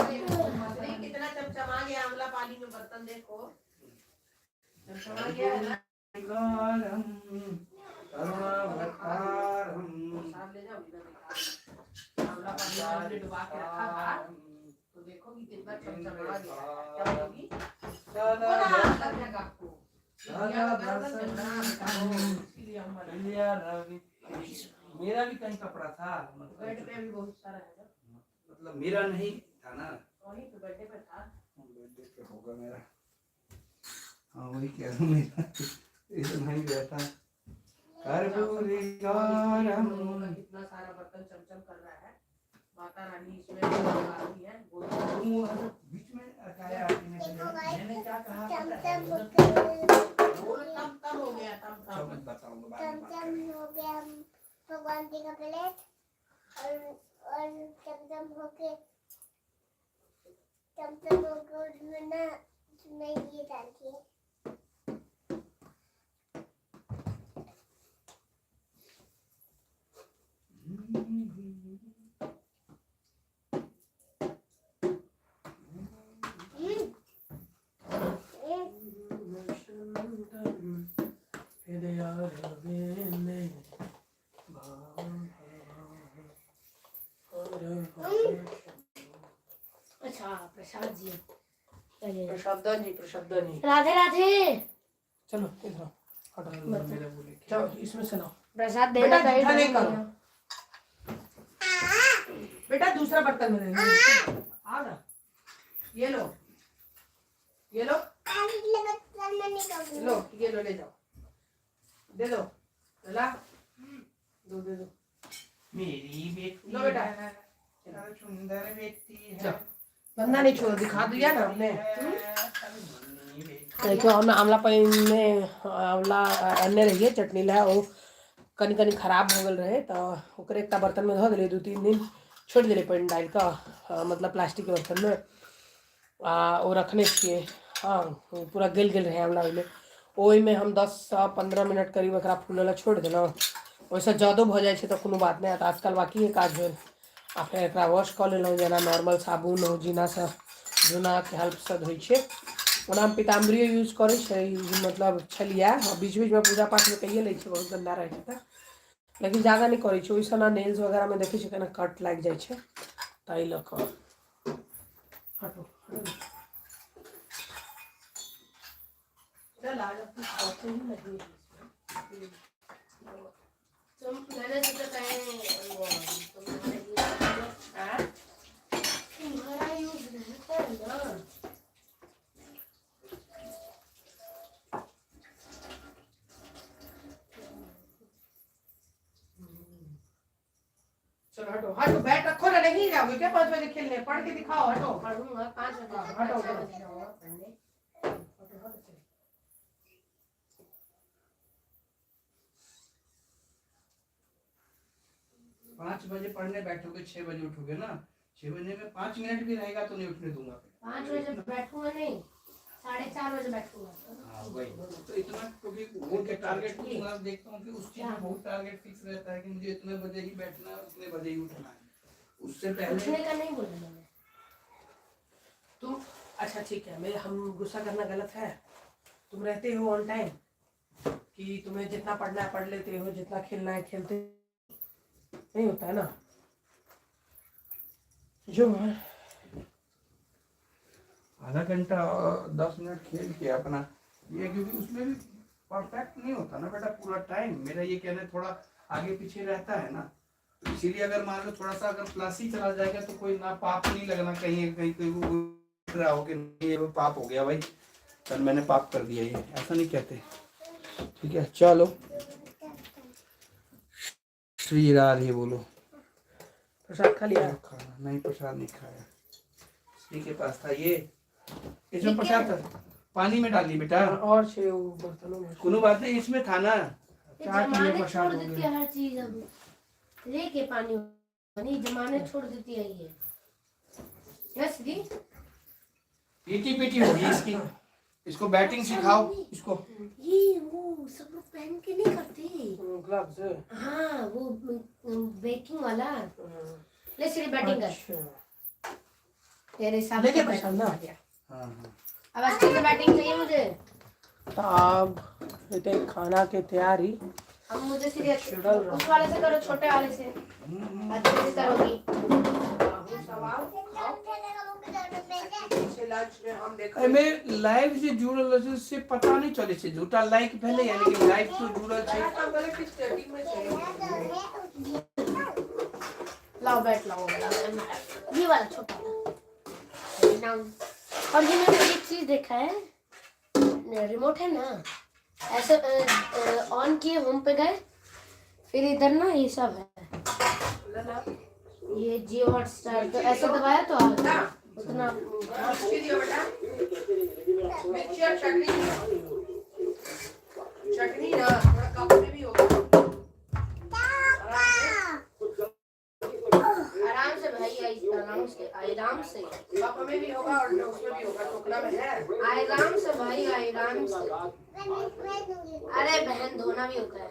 कितना चमचमा गया आंवला पानी में बर्तन देखो चमचमा गया है ना ले जाओ आंवला पानी में हमने डुबा के रखा था तो देखो कि कितना चमचमा गया क्या होगी आपको मेरा भी कहीं कपड़ा था बेड पे भी बहुत सारा है ना मतलब मेरा नहीं था ना वही तो बेड पे था बर्थडे पे होगा मेरा हाँ वही कह रहा हूँ मेरा इसे नहीं गया था कर्पूरी गौरम कितना सारा बर्तन चमचम कर रहा है माता रानी इसमें आती है बीच में अटाया मैंने क्या कहा तम हो गया तम मैं बताऊंगा बाद में बात चमचम हो गया भगवान जी का प्लेट और चमचम हो के उसमें ना उसमें ये डालती है अच्छा प्रसाद जी प्रसाद जी राधे राधे चलो इधर हटो मेरे बोले चलो इसमें से लाओ प्रसाद बेटा देना जूठा नहीं करो बेटा दूसरा बर्तन में देना आ ना ये लो ये लो लो ये लो ले जाओ दे दो ला दो दे दो मेरी बेटी लो बेटा सुंदर बेटी है जाओ बंदा नहीं छोड़ दिखा दिया ना हमने देखो हम आंवला पानी में आंवला अन्य रहिए चटनी ला वो कनी कनी खराब हो गल रहे तो ओकरे एक बर्तन में धो दिले 2-3 दिन छोड़ दिले पानी डाल का मतलब प्लास्टिक के बर्तन में वो रखने के हाँ पूरा गल गल रहे आंवला में ओहि में हम 10-15 मिनट करीब एक फूल छोड़ देना वैसे ज़्यादा हो जाए तो कोनो बात नहीं आजकल बाकी एक काज भेल आ फिर एक वॉश कऽ लेलहुँ जेना नॉर्मल साबुन हो जीनासँ जूनाके हेल्पसँ धोइ छै ओना हम पीताम्बरियो यूज करै छै मतलब छलिया बीच बीचमे पूजा पाठमे कहिए लै छै बहुत गन्दा रहै छै तऽ लेकिन ज़्यादा नहीं करै छै ओहिसँ ने नेल्स वगैरह में देखै छै केना कट लागि जाइ छै ताहि लऽ कऽ हटो मैंने सोचा तुम्हारा यूज रहता है ना चलो हटो हटो बैट रखो ना नहीं जाओगे क्या 5 बजे खेलने पढ़ के दिखाओ हटो पढ़ूंगा 5 बजे हटो, से हटो। 6 बजे जाऊंगा पढ़ने 5 बजे पढ़ने बैठोगे 6 बजे उठोगे ना 6 बजे में 5 मिनट भी रहेगा तो नहीं उठने दूंगा 5 बजे बैठूंगा नहीं 4:30 बजे बैठूंगा हाँ वही तो इतना क्योंकि वो के टारगेट को मैं देखता हूँ कि उस चीज में बहुत टारगेट फिक्स रहता है कि मुझे इतने बजे ही बैठना है उतने बजे ही उठना है उससे पहले उठने का नहीं बोला मैंने तुम अच्छा ठीक है मैं हम गुस्सा करना गलत है तुम रहते हो ऑन टाइम कि तुम्हें जितना पढ़ना है पढ़ लेते हो जितना खेलना है खेलते नहीं होता है ना जो है आधा घंटा 10 मिनट खेल के अपना ये क्योंकि उसमें भी परफेक्ट नहीं होता ना बेटा पूरा टाइम मेरा ये कहना थोड़ा आगे पीछे रहता है ना तो इसीलिए अगर मान लो थोड़ा सा अगर प्लस ही चला जाएगा तो कोई ना पाप नहीं लगना कहीं कहीं कोई रहा हो कि ये पाप हो गया भाई कल मैंने पाप कर दिया ये ऐसा नहीं कहते ठीक है चलो श्री राधे बोलो प्रसाद खा लिया खाना नहीं प्रसाद नहीं खाया श्री के पास था ये इसमें प्रसाद था पानी में डाली बेटा और छे वो बर्तनों में कोनो बात नहीं इसमें था ना चाट लिए जमाने छोड़ प्रसाद हो देती गया है हर चीज अब लेके पानी नहीं जमाने छोड़ देती है ये श्री पीटी पीटी होगी इसकी। इसको बैटिंग सिखाओ इसको। ये वो सब लोग पहन के नहीं करते। ग्लव्स। हाँ वो बेकिंग वाला। ले श्री बैटिंग कर। अच्छा तेरे हिसाब लेके से पसंद ना। हाँ हाँ अब अच्छे से बैटिंग चाहिए मुझे। तो अब ये खाना की तैयारी। अब मुझे श्री उस वाले से करो, छोटे वाले से अच्छे से करोगी। एमे लाइव से जुड़ल छै से पता नहीं चले छै। झूठा लाइक पहले यानी कि लाइव तो जुड़ल छै। लाओ बैठ लाओ ये वाला छोटा वाला। और ये मैंने एक चीज देखा है, रिमोट है ना, ऐसे ऑन किए होम पे गए, फिर इधर ना ये सब है, ये जियो हॉटस्टार, तो ऐसे दबाया तो आ गया उतना। चटनी ना थोड़ा कप में भी होगा। आराम से भाई, आराम से कप में भी होगा और उसमें भी होगा, टोकरा में है। आराम से भाई, आराम से। अरे बहन धोना भी होता है।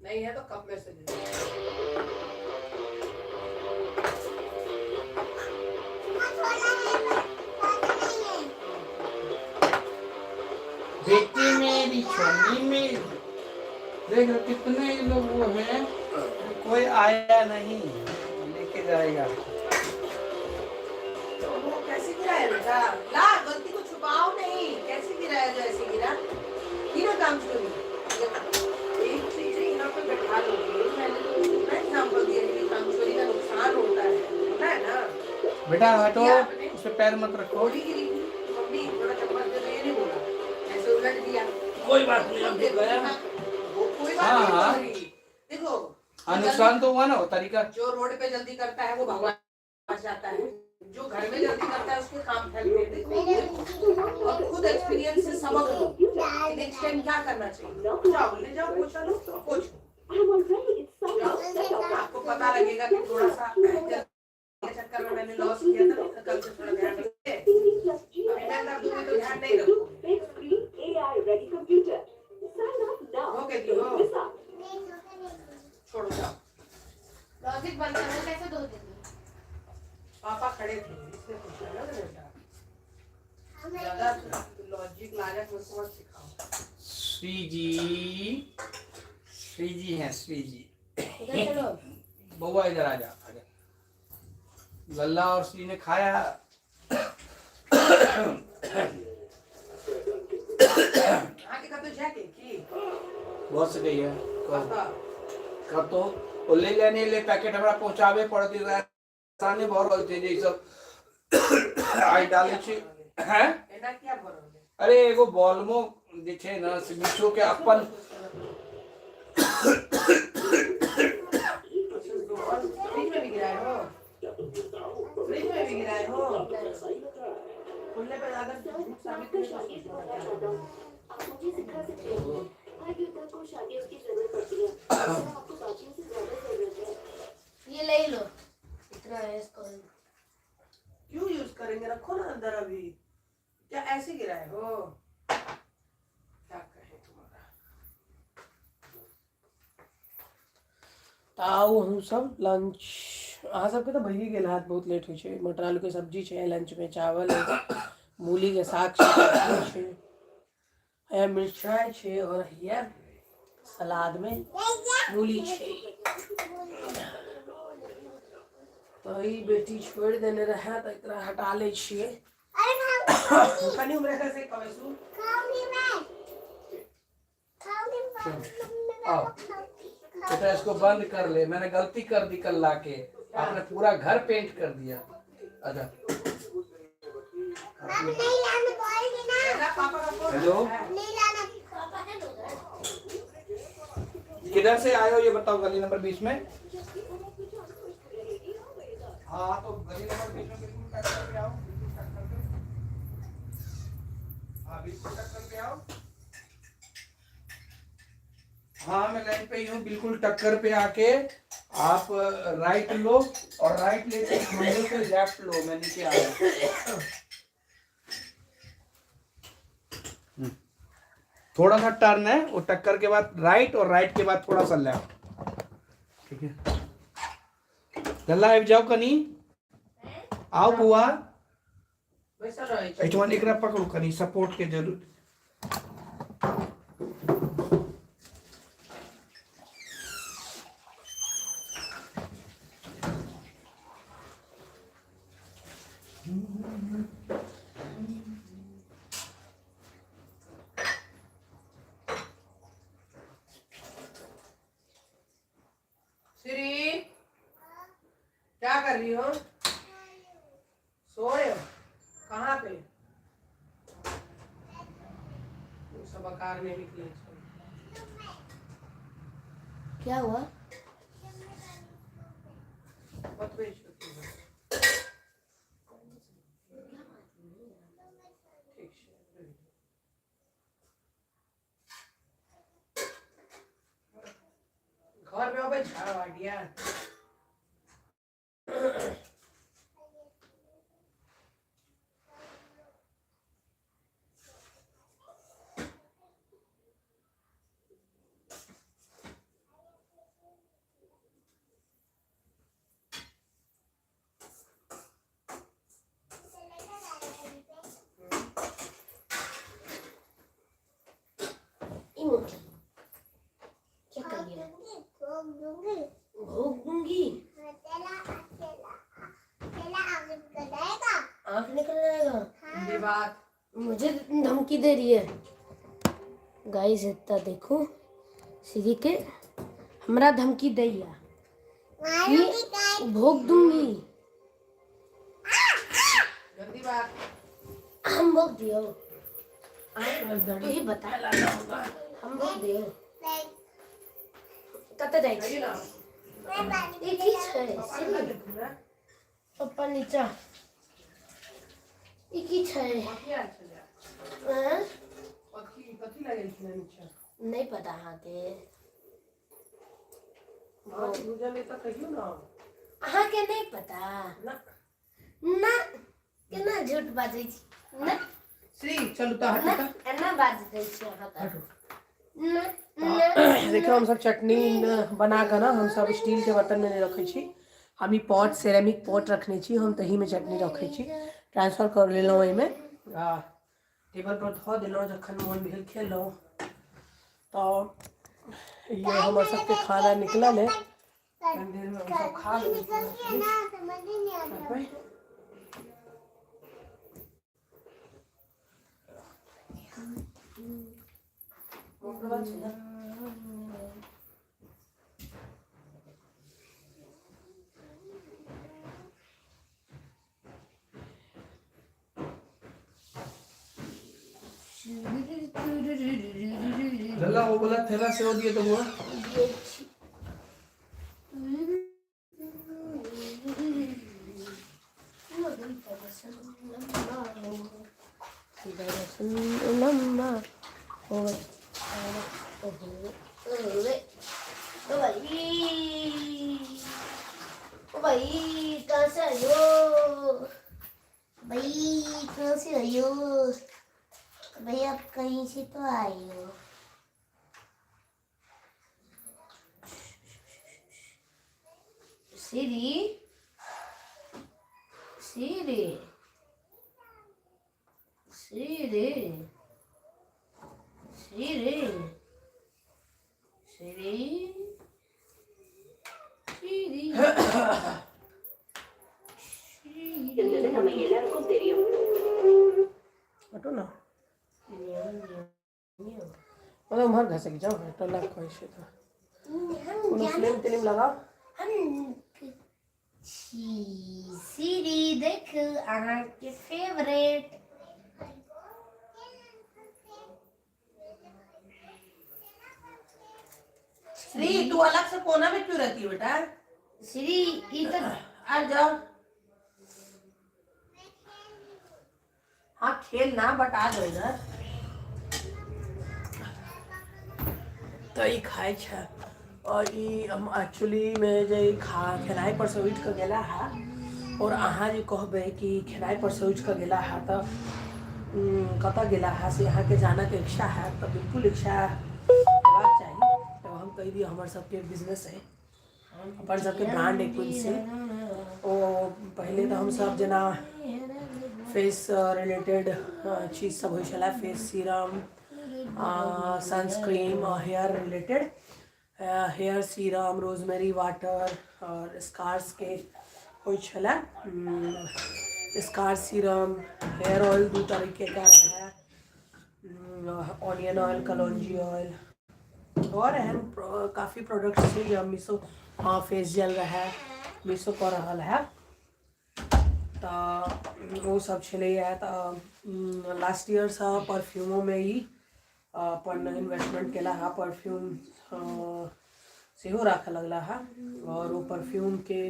नहीं है तो कप में से दे। बेटी मेरी छोनी मेरी। देख लो कितने लोग वो हैं, कोई आया नहीं लेके जाएगा। तो वो कैसे गिरा है बेटा? ला गलती को छुपाओ नहीं। कैसे गिरा है? जो ऐसे गिरा गिरा काम चोरी। एक चीज यहाँ पे बैठा लोगे। मैंने तो एग्जाम्पल दिया कि काम चोरी का नुकसान होता है ना। बेटा हटो, उस पे पैर मत रखो। थोड़ी गिरी मम्मी, थोड़ा चम्मच दे दो, ये नहीं बोला, ऐसे उलट दिया। कोई बात नहीं, अब देख गया। वो कोई बात हाँ, नहीं हाँ। हो रही। देखो नुकसान तो हुआ ना, वो तरीका। जो रोड पे जल्दी करता है वो भगवान पास जाता है, जो घर में जल्दी करता है उसके काम फैलते हैं। देखो और खुद एक्सपीरियंस से सबक लो। नेक्स्ट टाइम क्या करना चाहिए। जाओ ले जाओ, पूछो लो, पूछो। आपको पता लगेगा कि थोड़ा सा के चक्कर में मैंने लॉस किया था, तो कल से थोड़ा ध्यान रखिए। अभी मैं कर दूंगी तो ध्यान नहीं रखोगे। ओके जी, हो छोड़ो, जाओ। लॉजिक बंद करना कैसे दो देती? पापा खड़े थे इसलिए पूछा ना बेटा। ज्यादा लॉजिक लाजक मुझको मत सिखाओ। श्री जी हैं, श्री जी। इधर चलो। बउआ इधर आ जा। लल्ला और श्री ने खाया। आगे का तो जाके की बहुत से गई है पापा कब तो वो ले लेने ले पैकेट हमरा पहुंचावे पड़ती है। साने बहुत रहते जे सब आई डाले छी हैं। एना क्या भरोगे? अरे एगो बॉलमो जे छै ना से मिठो के अपन फ्रिज में भी गिराए हो? फ्रिज में भी गिराए हो? खुलने पे अगर झूठ साबित नहीं हो ये ले लो, इतना है इसको। क्यों यूज करेंगे? रखो ना अंदर। अभी क्या ऐसे गिराए हो? क्या कहे तुम्हारा। ताऊ हम सब लंच अहाँ सबके तो भइए गेल हाथ, बहुत लेट होइ छै। मटर आलू के सब्जी छै, लंच में चावल है, मूली के साग छै, है मिर्चाई छै, और है सलाद में मूली छै। तो ई बेटी छोड़ देने रहे तो एकरा हटा ले छिए। कनी उम्र कैसे कवेसु आओ बेटा इसको बंद कर ले। मैंने गलती कर दी कल लाके, आपने पूरा घर पेंट कर दिया। अच्छा हेलो, किधर से आए हो ये बताओ? गली नंबर 20 में। हाँ तो गली नंबर 20 में बिल्कुल कट करके आओ। हाँ बिल्कुल कट करके आओ। हाँ मैं लाइन पे ही हूँ, बिल्कुल टक्कर पे आके आप राइट लो और राइट लेके खंभे से लेफ्ट लो। मैं नीचे आ रहा हूँ। थोड़ा सा टर्न है, वो टक्कर के बाद राइट और राइट के बाद थोड़ा सा लेफ्ट। ठीक है, चला जाओ कनी आओ बुआ एठवन एकरा पकड़ो कनी सपोर्ट के जरूर। श्री क्या कर रही हो? सो रहे हो? कहाँ पे? सब आकार में निकले। क्या हुआ? बहुत बेच होती है। ठीक है। घर में अबे झाड़ वाटिया इमोजी क्या कर रही है? भोग दूंगी। आँख निकल जाएगा। ये बात मुझे धमकी दे रही है। गाइस इतना देखो सीधी के हमरा धमकी दैया कि भोग दूंगी। गंदी बात। हम भोग दियो। तू तू ही बता होगा हम भोग दियो। कते जाइ छी? ई की छै? पप्पा नीचा ई की छै? कथी लगे नीचे? नहीं पता अहाँ के। कहियो ना अहाँ के नहीं पता ना केना झूठ बाजै छी ना। श्री चलू तो हट तो एना बाज दै छी अहाँ त ना। देखियो हम सब चटनी बना के ना हम सब स्टील के बर्तन में नहीं रखे छी। हम ई पॉट सेरेमिक पॉट रखने छी, हम तही में चटनी रखे छी। ट्रांसफर कर लेलहुँ एहिमे आ टेबल पर धो देलहुँ। जखन मोन भेल खेलहुँ। तो ये हमर सबके खाना निकलल है। कनी देर में हम सब खा लेबै। लल्ला वो बोला थैला से हो दिए तो हुआ। भाई कहाँ से आए हो? भाई कहाँ से आए हो? भाई आप कहीं से तो आए हो। सीरी सीरी सीरी सीरी सीरी सीरी हटो ना मतलब उम्हर घर से जाओ टोला कोई से तो कोनो फिल्म तिल्म लगाओ। सीरी देख अहाँ के फेवरेट श्री तू अलग से कोना में क्यों रहती है बेटा? श्री इधर आ जाओ। हाँ खेल ना बट आ जाओ इधर। तो ई खाए छ और ई हम एक्चुअली में जे खेनाई पर से उठ के गेला है और अहाँ जे कहबे कि खेनाई पर से उठ के गेला है तो कतऽ गेला है से अहाँके जानऽके इच्छा है तो बिल्कुल इच्छा हेबाक चाही। तो हम कहि दिए हमर सबके बिजनेस है अपन सबके ब्रांड एक से ओ पहले तो हम सब जना फेस रिलेटेड चीज सब होइ छला फेस सीरम सनस्क्रीन और hair related hair serum rosemary water और स्कार्स के होइ छला स्कार सीरम हेयर ऑयल दो तरीके का है ऑनियन ऑयल कलौंजी ऑयल और एहन काफ़ी प्रोडक्ट्स छै जे हम मीशो फेस जेल रहा मीशो कऽ रहल है तो वो सब छलैए तो लास्ट ईयर से परफ्यूमो में ही अपन इन्वेस्टमेंट केला है परफ्यूम सेहो राखऽ लगला है और वो परफ्यूम के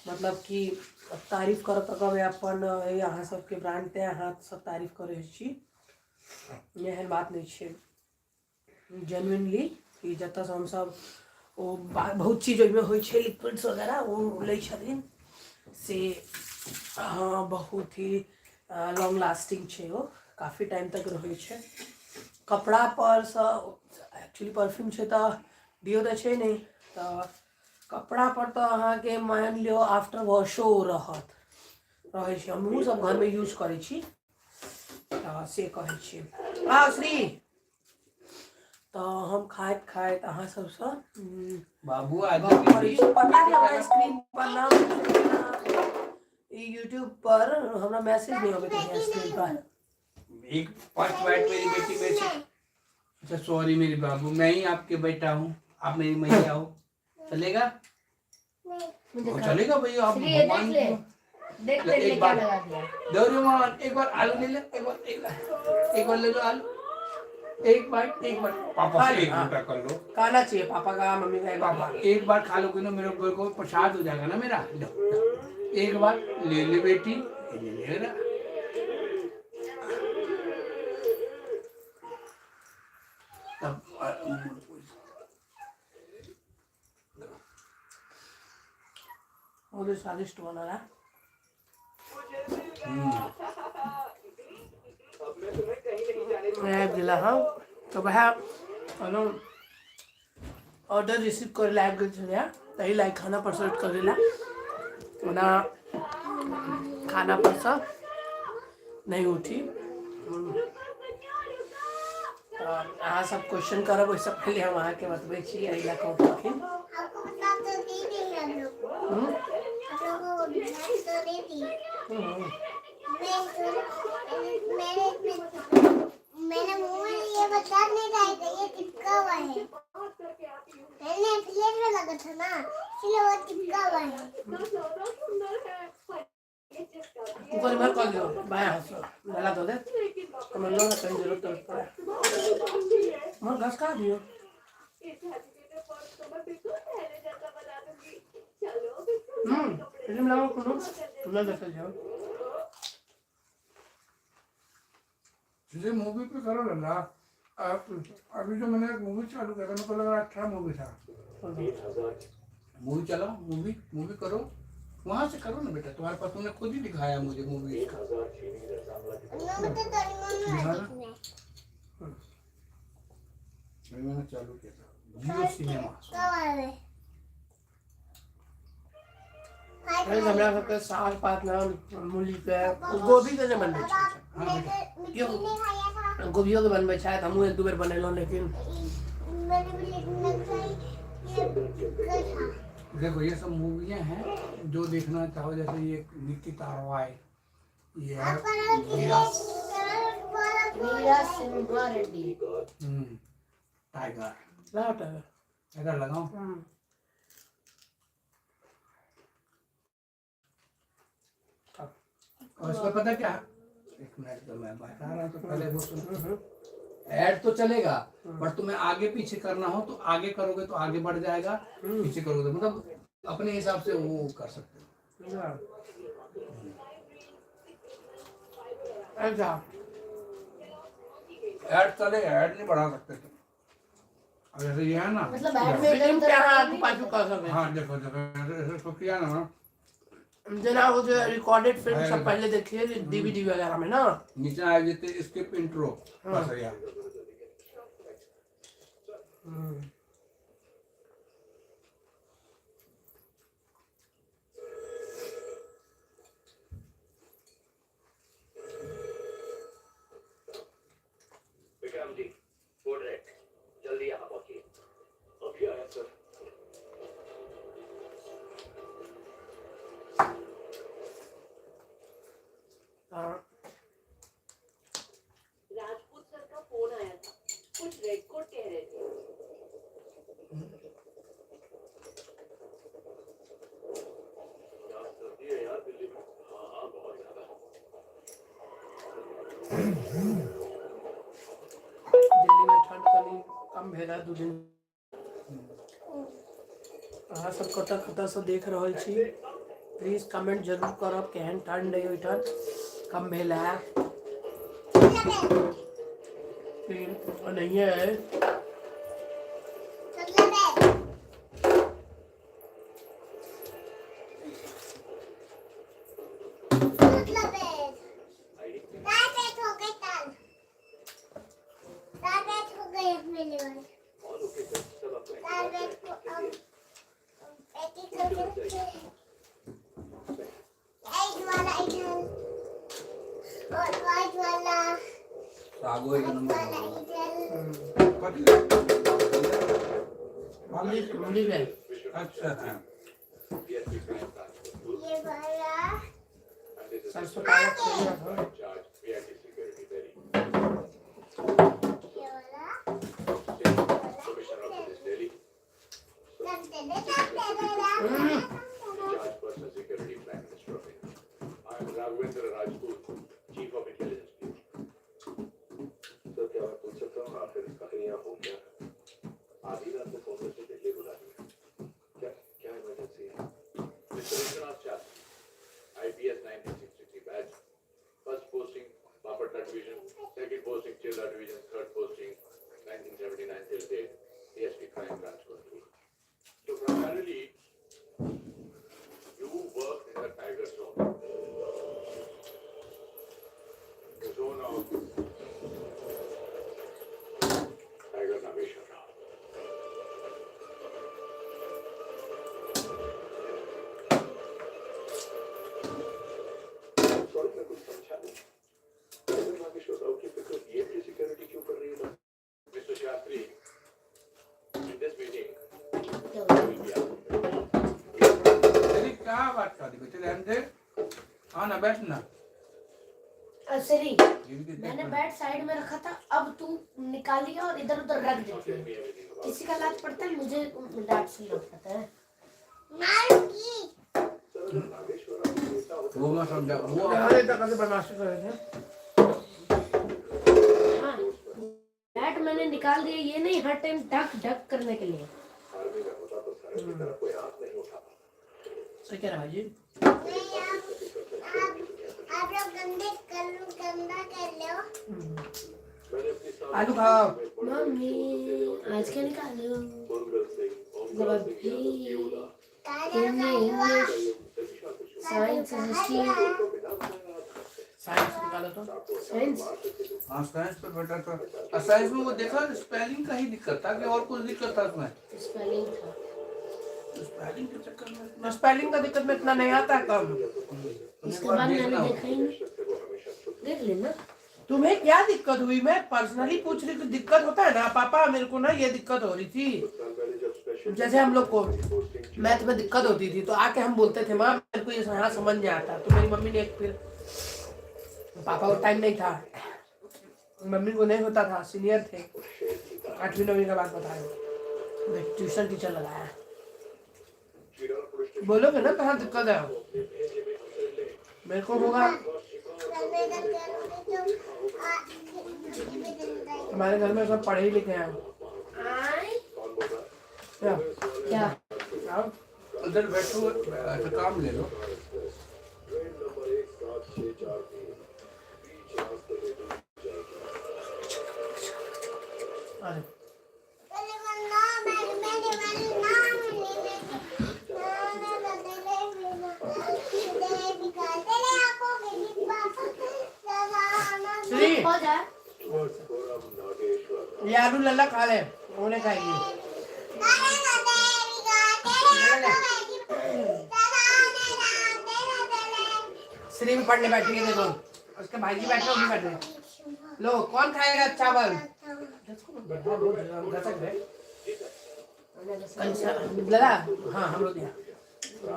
मतलब कि तारीफ कर तकब अपन अहाँ सबके ब्रांड ते अहाँ सब तारीफ करे छी एहन बात नहीं छै जेन्युइनली कि जतऽ से हम सब ओ बहुत चीज ओहिमे होइ छै लिक्विड्स वगैरह वो लै छथिन से हाँ बहुत ही लॉन्ग लास्टिंग छै वो काफ़ी टाइम तक रहै छै कपड़ा पर से एक्चुअली परफ्यूम छै तो दियो तो छै नहीं तो कपड़ा पर तो अहाँ के मान लियो आफ्टर वॉशो रहत रहे छै हमहूँ सब घर में यूज करै छी से कहै छी श्री तो हम खाइत खाइत अहाँ सबसँ बाबू आज करै छी पता नहीं हमरा स्क्रीन पर नाम यूट्यूब पर हमरा मैसेज नहीं होबे है स्क्रीन पर एक फर्स्ट बाइट मेरी बेटी में से अच्छा सॉरी मेरे बाबू मैं ही आपके बेटा हूँ आप मेरी मैया हो चलेगा चलेगा भैया आप भगवान देख ले एक क्या बार लगा दिया दौड़मान एक बार आलू ले ले एक बार ले लो आलू एक बार पापा से एक घंटा कर लो खाना चाहिए पापा का मम्मी का पापा एक बार खा लोगे ना मेरे को प्रसाद हो जाएगा ना मेरा एक बार ले ले बेटी ले ले ना तब बहुत स्वादिष्ट बना रहा गिला हाँ तो वह ऑर्डर रिसीव कर लायक गया तही लायक खाना परसोट करेला ना खाना परसा नहीं उठी अहाँ सब क्वेश्चन करब ओहि से पहले हम अहाँ के बतबै छी एहि लए कऽ उठलखिन आपको बता तो दी नहीं हम लोग को आप लोगों को ध्यान तो नहीं दी मैंने मुंह में ये बता नहीं रहा था ये चिपका हुआ है मैंने प्लेट में लगा था ना इसलिए वो चिपका हुआ है ऊपर भर कर दो बाएं हाथ से डाला दो दे कमेंट में कहीं जरूरत पड़े मोर घस का दियो फिल्म लगाओ कुछ तुला देखा जाओ जैसे मूवी पे करो ना आप अभी जो मैंने एक मूवी चालू किया था मेरे को लगा अच्छा मूवी था मूवी चलाओ मूवी करो वहाँ से करो ना बेटा तुम्हारे पास तुमने खुद ही दिखाया मुझे मूवी का मैंने चालू किया था जियो सिनेमा अरे हमरा सबके साग पात ना मूली पे गोभी के जे बनबै छै हाँ बेटा क्यों गोभियो के बनबै छै हमहूँ एक दू बेर बनेलहुँ लेकिन देखो ये सब मूवियाँ हैं जो देखना चाहो जैसे ये निकिता रॉय ये है वीरा सिंह रेड्डी टाइगर लाट टाइगर लगाओ और इसका पता क्या एक मिनट तो मैं बता रहा हूँ तो पहले वो सुन ऐड तो चलेगा पर तुम्हें आगे पीछे करना हो तो आगे करोगे तो आगे बढ़ जाएगा पीछे करोगे तो मतलब अपने हिसाब से वो कर सकते हो अच्छा ऐड चलेगा ऐड नहीं बढ़ा सकते तुम अब जैसे ये है ना, मतलब बैट में फिल्म क्या आजू बाजू कर सके हाँ देखो देखो ऐसे इसको किया ना, जना वो जो रिकॉर्डेड फिल्म सब पहले देखिए डीवीडी वगैरह में ना। नीचे आ जाते स्किप इंट्रो, बस या विक्रम जी, बोल रहे जल्दी यहाँ पहुंचिए। अभी आया सर। हाँ राजपूत सर का फोन आया था, कुछ रेड कोट कह रहे थे। यार सर्दी है यार दिल्ली में। हाँ हाँ बहुत ज्यादा। दिल्ली में ठंड कनी कम भेला 2 दिन। अहाँ सब कतऽ कतऽ से देख रहल छी प्लीज कमेंट जरूर करब केहन ठंड अइ ओहिठाम, कम भेल है फिर नहीं है। और ओके सर, सब अपना सागो एक नंबर भूली गए। अच्छा अच्छा डीएसपी क्राइम ब्रांच ये वाला सरसों पालक चाहिए था। चार्ज वीआईपी सिक्योरिटी वेरी ये वाला commissioner of police Delhi charge person security prime minister of India. I am Raghavendra Rajput, chief of intelligence bureau. Sir क्या मैं पूछ सकता हूँ आखिर कहीं यहाँ हो क्या? आधी रात में फोन करके दिल्ली बुला दिया, क्या क्या इमरजेंसी है? Mister Vishwanath charge, IPS 1963 batch, first posting Bapatla division, second posting Chilla division, third posting 1979 till date, DSP crime branch control. So primarily, you work in the tiger zone, the zone of Tiger Nageshwar Rao. Sorry मैं कुछ समझा नहीं। Tiger Nageshwar Rao की फिक्र ये security क्यों कर रही है? Mister Shastri, in this meeting, will be out. तेरी क्या बात कर दी बेटे, रहने दे, हाँ ना बैठ ना। सरी ये भी देख मैंने ना। बैट साइड में रखा था, अब तू निकाल लिया और इधर उधर रख देती है। किसी का लात पड़ता है, मुझे डांट से लग पता है। नागेश्वर राव की नेता होते वो मैं समझा, वो हमारे तक कैसे बर्दाश्त कर रहे थे। हाँ, बैट मैंने निकाल दिया, ये नहीं हर टाइम ढक ढक करने के लिए। आर्मी में होता तो सर की तरफ कोई हाथ नहीं उठाता। सही कह रहा है जी। आप लोग गंदा कर लो। मैंने अपनी साथ आलू खाओ। मम्मी आज क्या निकालो? मंगल सिंह, ओमकार सिंह यादव की उड़ा, इंग्लिश, दिशा कुछ साइंस, हिस्ट्री, तो बिना बनाया था। साइंस निकालो तो। साइंस। हाँ साइंस पे बेटा था, और साइंस में वो देखा स्पेलिंग का ही दिक्कत था कि और कुछ दिक्कत था उसमें? स्पेलिंग था। स्पेलिंग के चक्कर में तो स्पेलिंग का दिक्कत में इतना नहीं आता कम। इसके बाद मैंने देखना देखा ही नहीं। देख लेना। तुम्हें क्या दिक्कत हुई? मैं पर्सनली पूछ रही थी, दिक्कत होता है ना पापा, मेरे को ना ये दिक्कत हो रही थी। जैसे हम लोग को मैथ में दिक्कत होती थी तो आके हम बोलते थे माँ मेरे को ये यहाँ समझ नहीं आता, तो मेरी मम्मी ने एक फिर, पापा को टाइम नहीं था, मम्मी को नहीं होता था, सीनियर थे, 8वीं 9वीं का बात बताया, ट्यूशन टीचर लगाया। बोलोगे ना कहाँ दिक्कत है, मेरे को होगा। हमारे घर में सब पढ़े ही लिखे हैं। क्या क्या? आओ, उधर बैठो, अच्छा काम ले लो। अरे हो जाए Puram Nageshwar. ये आलू लल्ला खा ले, उन्हें खाएगी। श्री भी पढ़ने बैठी है, देखो उसके भाई जी बैठे, वो भी बैठ रहे। लो कौन खाएगा चावल? लला हाँ हम लोग दिया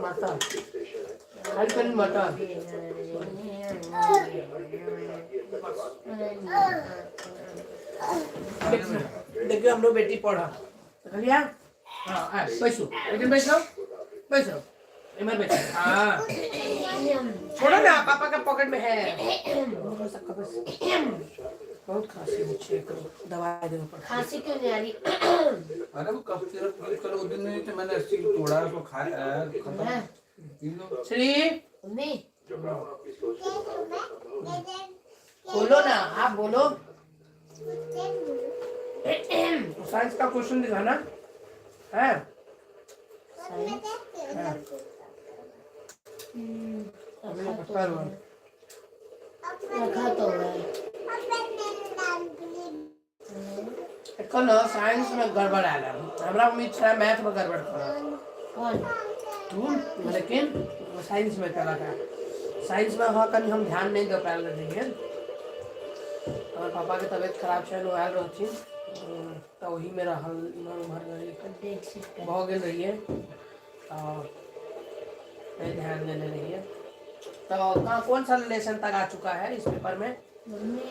मटर, हरी पनीर मटर। देखियो हम लोग बेटी पढ़ा भैया। हाँ बैठो, लेकिन बैठो बैठो, इमर बैठो। हाँ छोड़ो ना, पापा का पॉकेट में है। बहुत खांसी मुझे, दवा दे ऊपर। खांसी क्यों नहीं आ रही? अरे वो कब सिर्फ कल उस दिन नहीं थे, मैंने अस्सी तोड़ा उसको खाया खत्म। है? P low. श्री मम्मी बोलो ना, आप बोलो। साइंस का क्वेश्चन दिखाना है। रखा तो है। देखो ना साइंस में गड़बड़ आया, हमरा उम्मीद था मैथ में गड़बड़ करा कौन? तू, लेकिन साइंस में करा था। साइंस में हाँ कहीं हम ध्यान नहीं दे पाए रहिए। हमारे पापा की तबीयत खराब है, लो आयल रहती तो वही मेरा हल भर रही बहुत गिर रही है और नहीं ध्यान देने रही है। तो कहाँ कौन सा लेसन तक आ चुका है इस पेपर में? मम्मी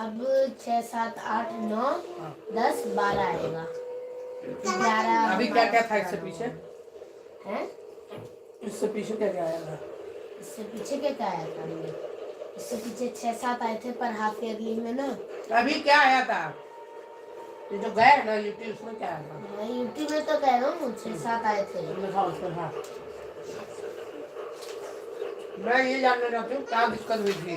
अब 6, 7, 8, 9, 10, 12 आएगा। 11 अभी क्या क्या था इससे पीछे? है? इससे पीछे क्या क्या आया था? इससे पीछे क्या आया था? इससे पीछे 6, 7 आए थे पर हाफ ईयरली में ना। अभी क्या आया था? ये जो गए ना यूट्यूब, उसमें क्या आया था? मैं यूट्यूब में तो कह रहा हूँ 6, 7 आए थे। लिखा उसमें हाँ। मैं ये जानना चाहती हूँ क्या दिक्कत हुई थी?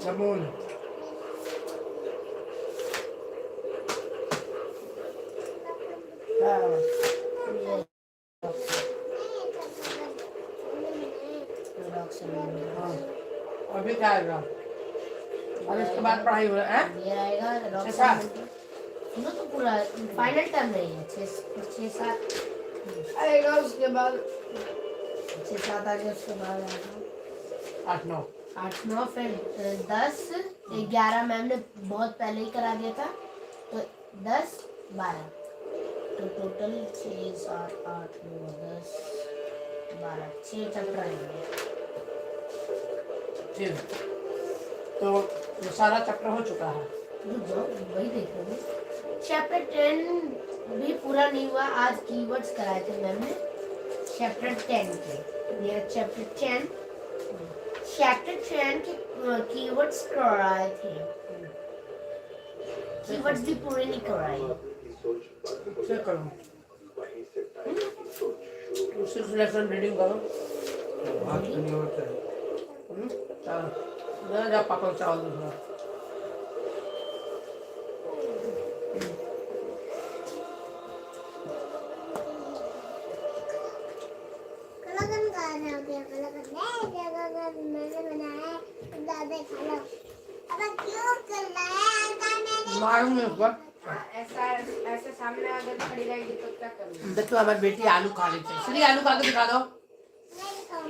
जमून अभी क्या आएगा? और इसके बाद पढ़ाई हो रहा है? ये आएगा अच्छा। सुनो तो पूरा फाइनल टर्म नहीं है। 6, 7 आएगा, उसके बाद 6, 7 आएगा, उसके बाद आएगा 8, 9 8, 9, फिर 10, 11 मैम ने बहुत पहले ही करा दिया था, तो 10, 12 तो टोटल 6, 7, 8, 9, 10, 12 6 चैप्टर आएंगे। ठीक, तो ये सारा चक्र हो चुका है। रुक जाओ, वही देखोगे। चैप्टर 10 भी पूरा नहीं हुआ, आज कीवर्ड्स कराए थे मैम ने चैप्टर 10 के। ये चैप्टर 10 के कीवर्ड्स कराए थे। कीवर्ड्स भी पूरे नहीं कराए। की सोच बंद हो चेक करो, वहीं से टाइगर की सोच शुरू सिर्फ लेसन रीडिंग करो। बात नहीं होता है। चलो जा पापा को चावल दूसरा। मालूम है उसको। ऐसे सामने अगर खड़ी रहेगी तो क्या करूँगी? देखो हमारी बेटी आलू खा लेती है। श्री आलू खा के दिखा दो,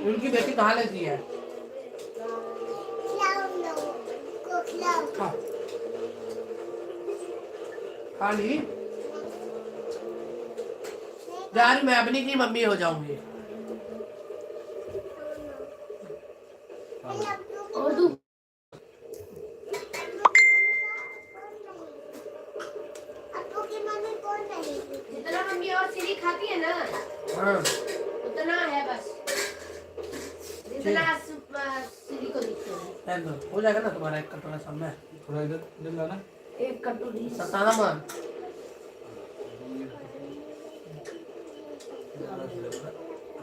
उनकी बेटी कहाँ लेती है। हाँ। खा ली यार, मैं अपनी की मम्मी हो जाऊंगी। और तू जितना मम्मी और सीरी खाती है ना हाँ उतना है बस, जितना सीरी को दिखते हैं। रहने दो, हो जाएगा ना तुम्हारा एक कटोरा सब में। थोड़ा इधर लाना। एक कटोरी सताना मत।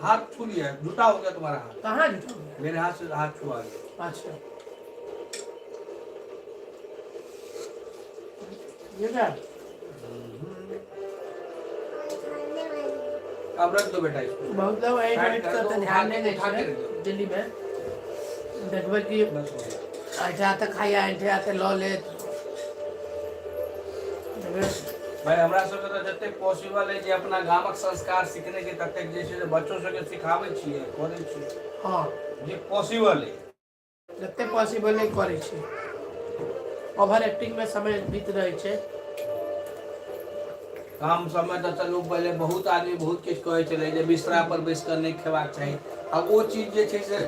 हाथ छू लिया, जुटा हो गया तुम्हारा हाथ। कहाँ जुटा हो गया? मेरे हाथ से हाथ छुआ गया। अच्छा ये क्या? अब रख दो बेटा इसको। बहुत लोग ऐड साइड ऐड कर करते दो, ध्यान उठा नहीं के रख देते दो। दिल्ली में देखबै कि बस हो गया। ऐठे आते खाइया ऐठे आते लऽ लेत भाई हमरा सबके तऽ जतेक पॉसिबल है जे अपना गामक संस्कार सीखने के ततेक जे छै से बच्चो सबके सिखाबै छियै, करै छियै हाँ जे पॉसिबल है। जते पॉसिबल नहीं करै छी। ओवर एक्टिंग में समय बीत रहे छै। काम समय तऽ चलू पहले बहुत आदमी बहुत किछु कहै छलै जे बिस्तरा पर बैस कऽ नहि खेबाक चाही। अब ओ चीज जे छै से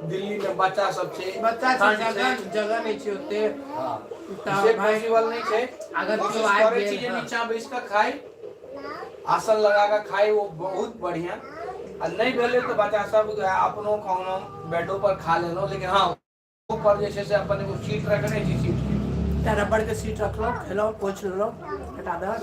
दिल्ली में बच्चा सब छै, बच्चा छै, ठंड जगह नहीं छै ओते। हाँ तऽ से भाई पॉसिबल नहीं छै। अगर कोशिश केओ आबि करै गेल, छी जे हाँ। नीचा बैस कऽ खाइ, आसन लगा कऽ खाइ, वो बहुत बढ़िया। आ नहीं भेलै तऽ बच्चा सब अपनो खाना बेडो पर खा लेलहुँ, लेकिन हाँ ऊपर जे छै से अपन एगो सीट रखने छी, सीट के रबड़ के सीट रखलो, खेलो, पोछ लो, हटा दो।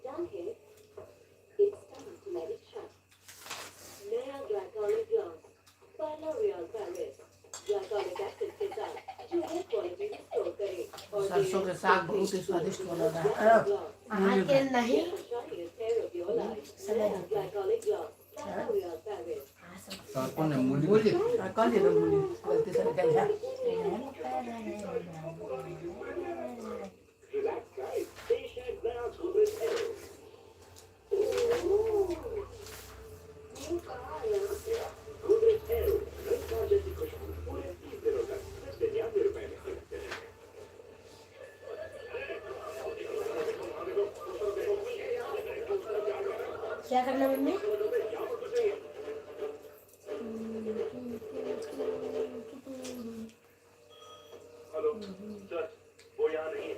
Done here. It's time to let it shine. नया glycolic glass by L'Oréal Paris. Glycolic acid के साथ जो हेयर क्वालिटी रिस्टोर करे और सरसों के साग बहुत ही स्वादिष्ट बना है। अहाँ के नहीं glycolic glass by L'Oréal Paris. कौन है मूली मूली कौन है मूली गलती से निकल गया। Relax guys, patient now Goodrich Aero. Goodrich Aero, नई कार जैसी खुशबू पूरे 30 दिनों तक सिर्फ 99 रुपए में। क्या करना मम्मी? हेलो सर, वो यहाँ नहीं है।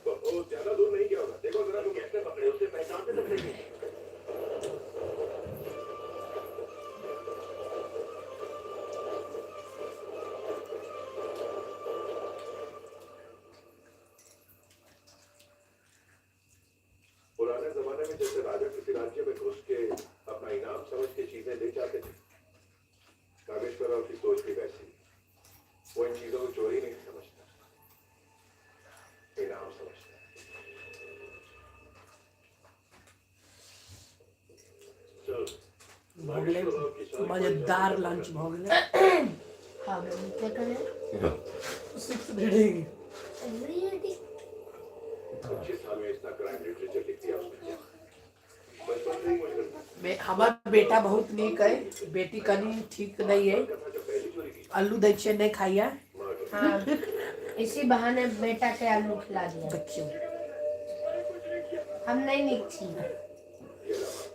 वो ज्यादा दूर नहीं गया होगा। देखो जरा तुम कैसे पकड़े उसे, पहचानते सकते हैं। पुराने जमाने में जैसे राजा किसी राज्य में घुस के अपना इनाम समझ के चीजें ले जाते थे, नागेश्वर राव की सोच भी वैसी। वो इन चीजों को चोरी नहीं समझता, इनाम समझता है। भोगले मजेदार लंच भोगले। हाँ मम्मी क्या करें? 6 रीडिंग 25 साल में इतना क्राइम लिटरेचर लिख दिया उसने। बचपन से ही मुझे हमार बेटा बहुत नीक है, बेटी कनी ठीक नहीं है। जब पहली चोरी की आलू दै छियै नहीं खाइया। हाँ इसी बहाने बेटा के आलू खिला दिया। देखियो हम नहीं नीक छी।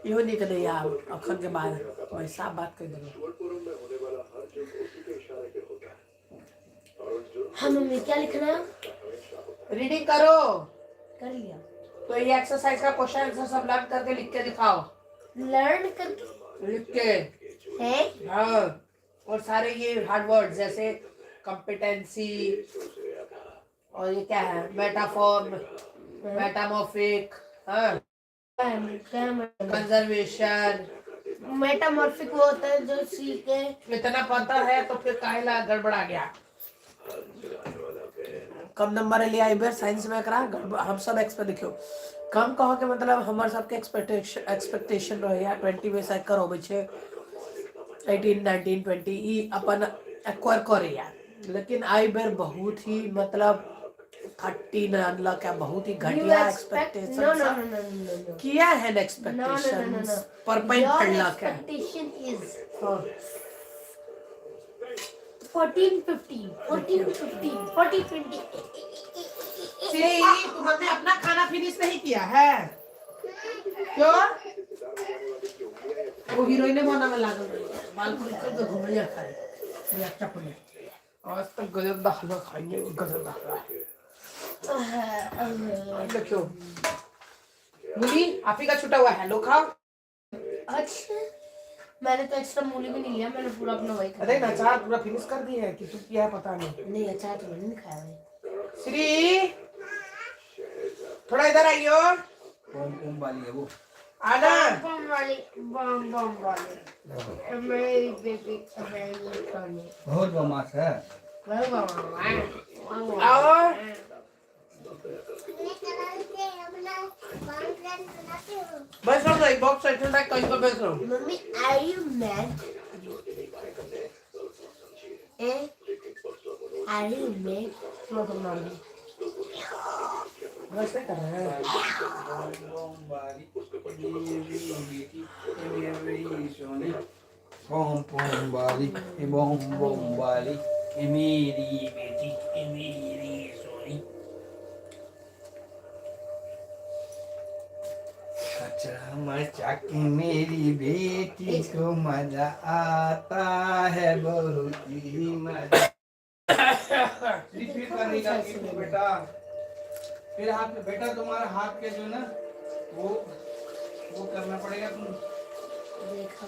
इहो नीक नहीं यार अखन के बाद मैं साफ बात कर दूंगा। सुवर्ण में होने वाला हर जुर्म उसी के इशारे पे होता है और उस जुर्म हाँ मम्मी क्या लिखना है? हमेशा होता रीडिंग करो कर लिया। तो ये एक्सरसाइज का क्वेश्चन आंसर सब लर्न करके लिख के दिखाओ। लर्न कर लिख के है। हाँ और सारे ये हार्ड वर्ड जैसे कॉम्पिटेंसी और ये क्या है मेटाफॉर्म, मेटामॉर्फिक, हाँ कंजर्वेशन। मेटामॉर्फिक वो होता है जो सी के इतना पता है तो फिर काहेला गड़बड़ा गया। कम नंबर ले आई बेर साइंस में करा हम सब एक्सपेक्ट देखियो कम कहो के मतलब हमर सबके एक्सपेक्टेशन रहे या 20 में से कर होबे छे 18 19 20 ई अपन एक्वायर करे या, लेकिन आई बेर बहुत ही मतलब 30 अनलॉक है, बहुत ही you घटिया expect एक्सपेक्टेशन no किया है no एक्सपेक्टेशन पर पॉइंट your अनलॉक है। expectation is हाँ 14 15 14 15 40 20 तुमने अपना खाना फिनिश नहीं किया है। क्यों वो हीरोइन बना में लागल रही बाल को इधर तो घूम जा खाए मुझे चपले आज तक गजब दा हलवा खाएंगे गजब दा देखो मूली आप ही का छुटा हुआ है लो खाओ अच्छा मैंने तो एक्स्ट्रा मूली भी नहीं लिया, मैंने पूरा अपना वही खाया। अरे ना अचार पूरा फिनिश कर दिए है कि तू क्या है पता नहीं नहीं अचार तो मैंने नहीं खाया भाई। श्री थोड़ा इधर आइयो ओम वाली है वो। आना बम वाली मेरी बेबी मेरी खाने बहुत बदमाश है। आओ बस रहो एक बॉक्स सेट है कहीं पर बस रहो mummy are you mad are you mad लो तुम नाम दी वैसे कर रहे हैं बम बम वाली बम बम वाली ये मेरी बेटी ये मेरी सोनी। अच्छा मचा के मेरी बेटी को मजा आता है बहुत ही मजा। रिपीट करने का बेटा फिर हाथ में बेटा तुम्हारे हाथ के जो ना वो करना पड़ेगा तुम देखा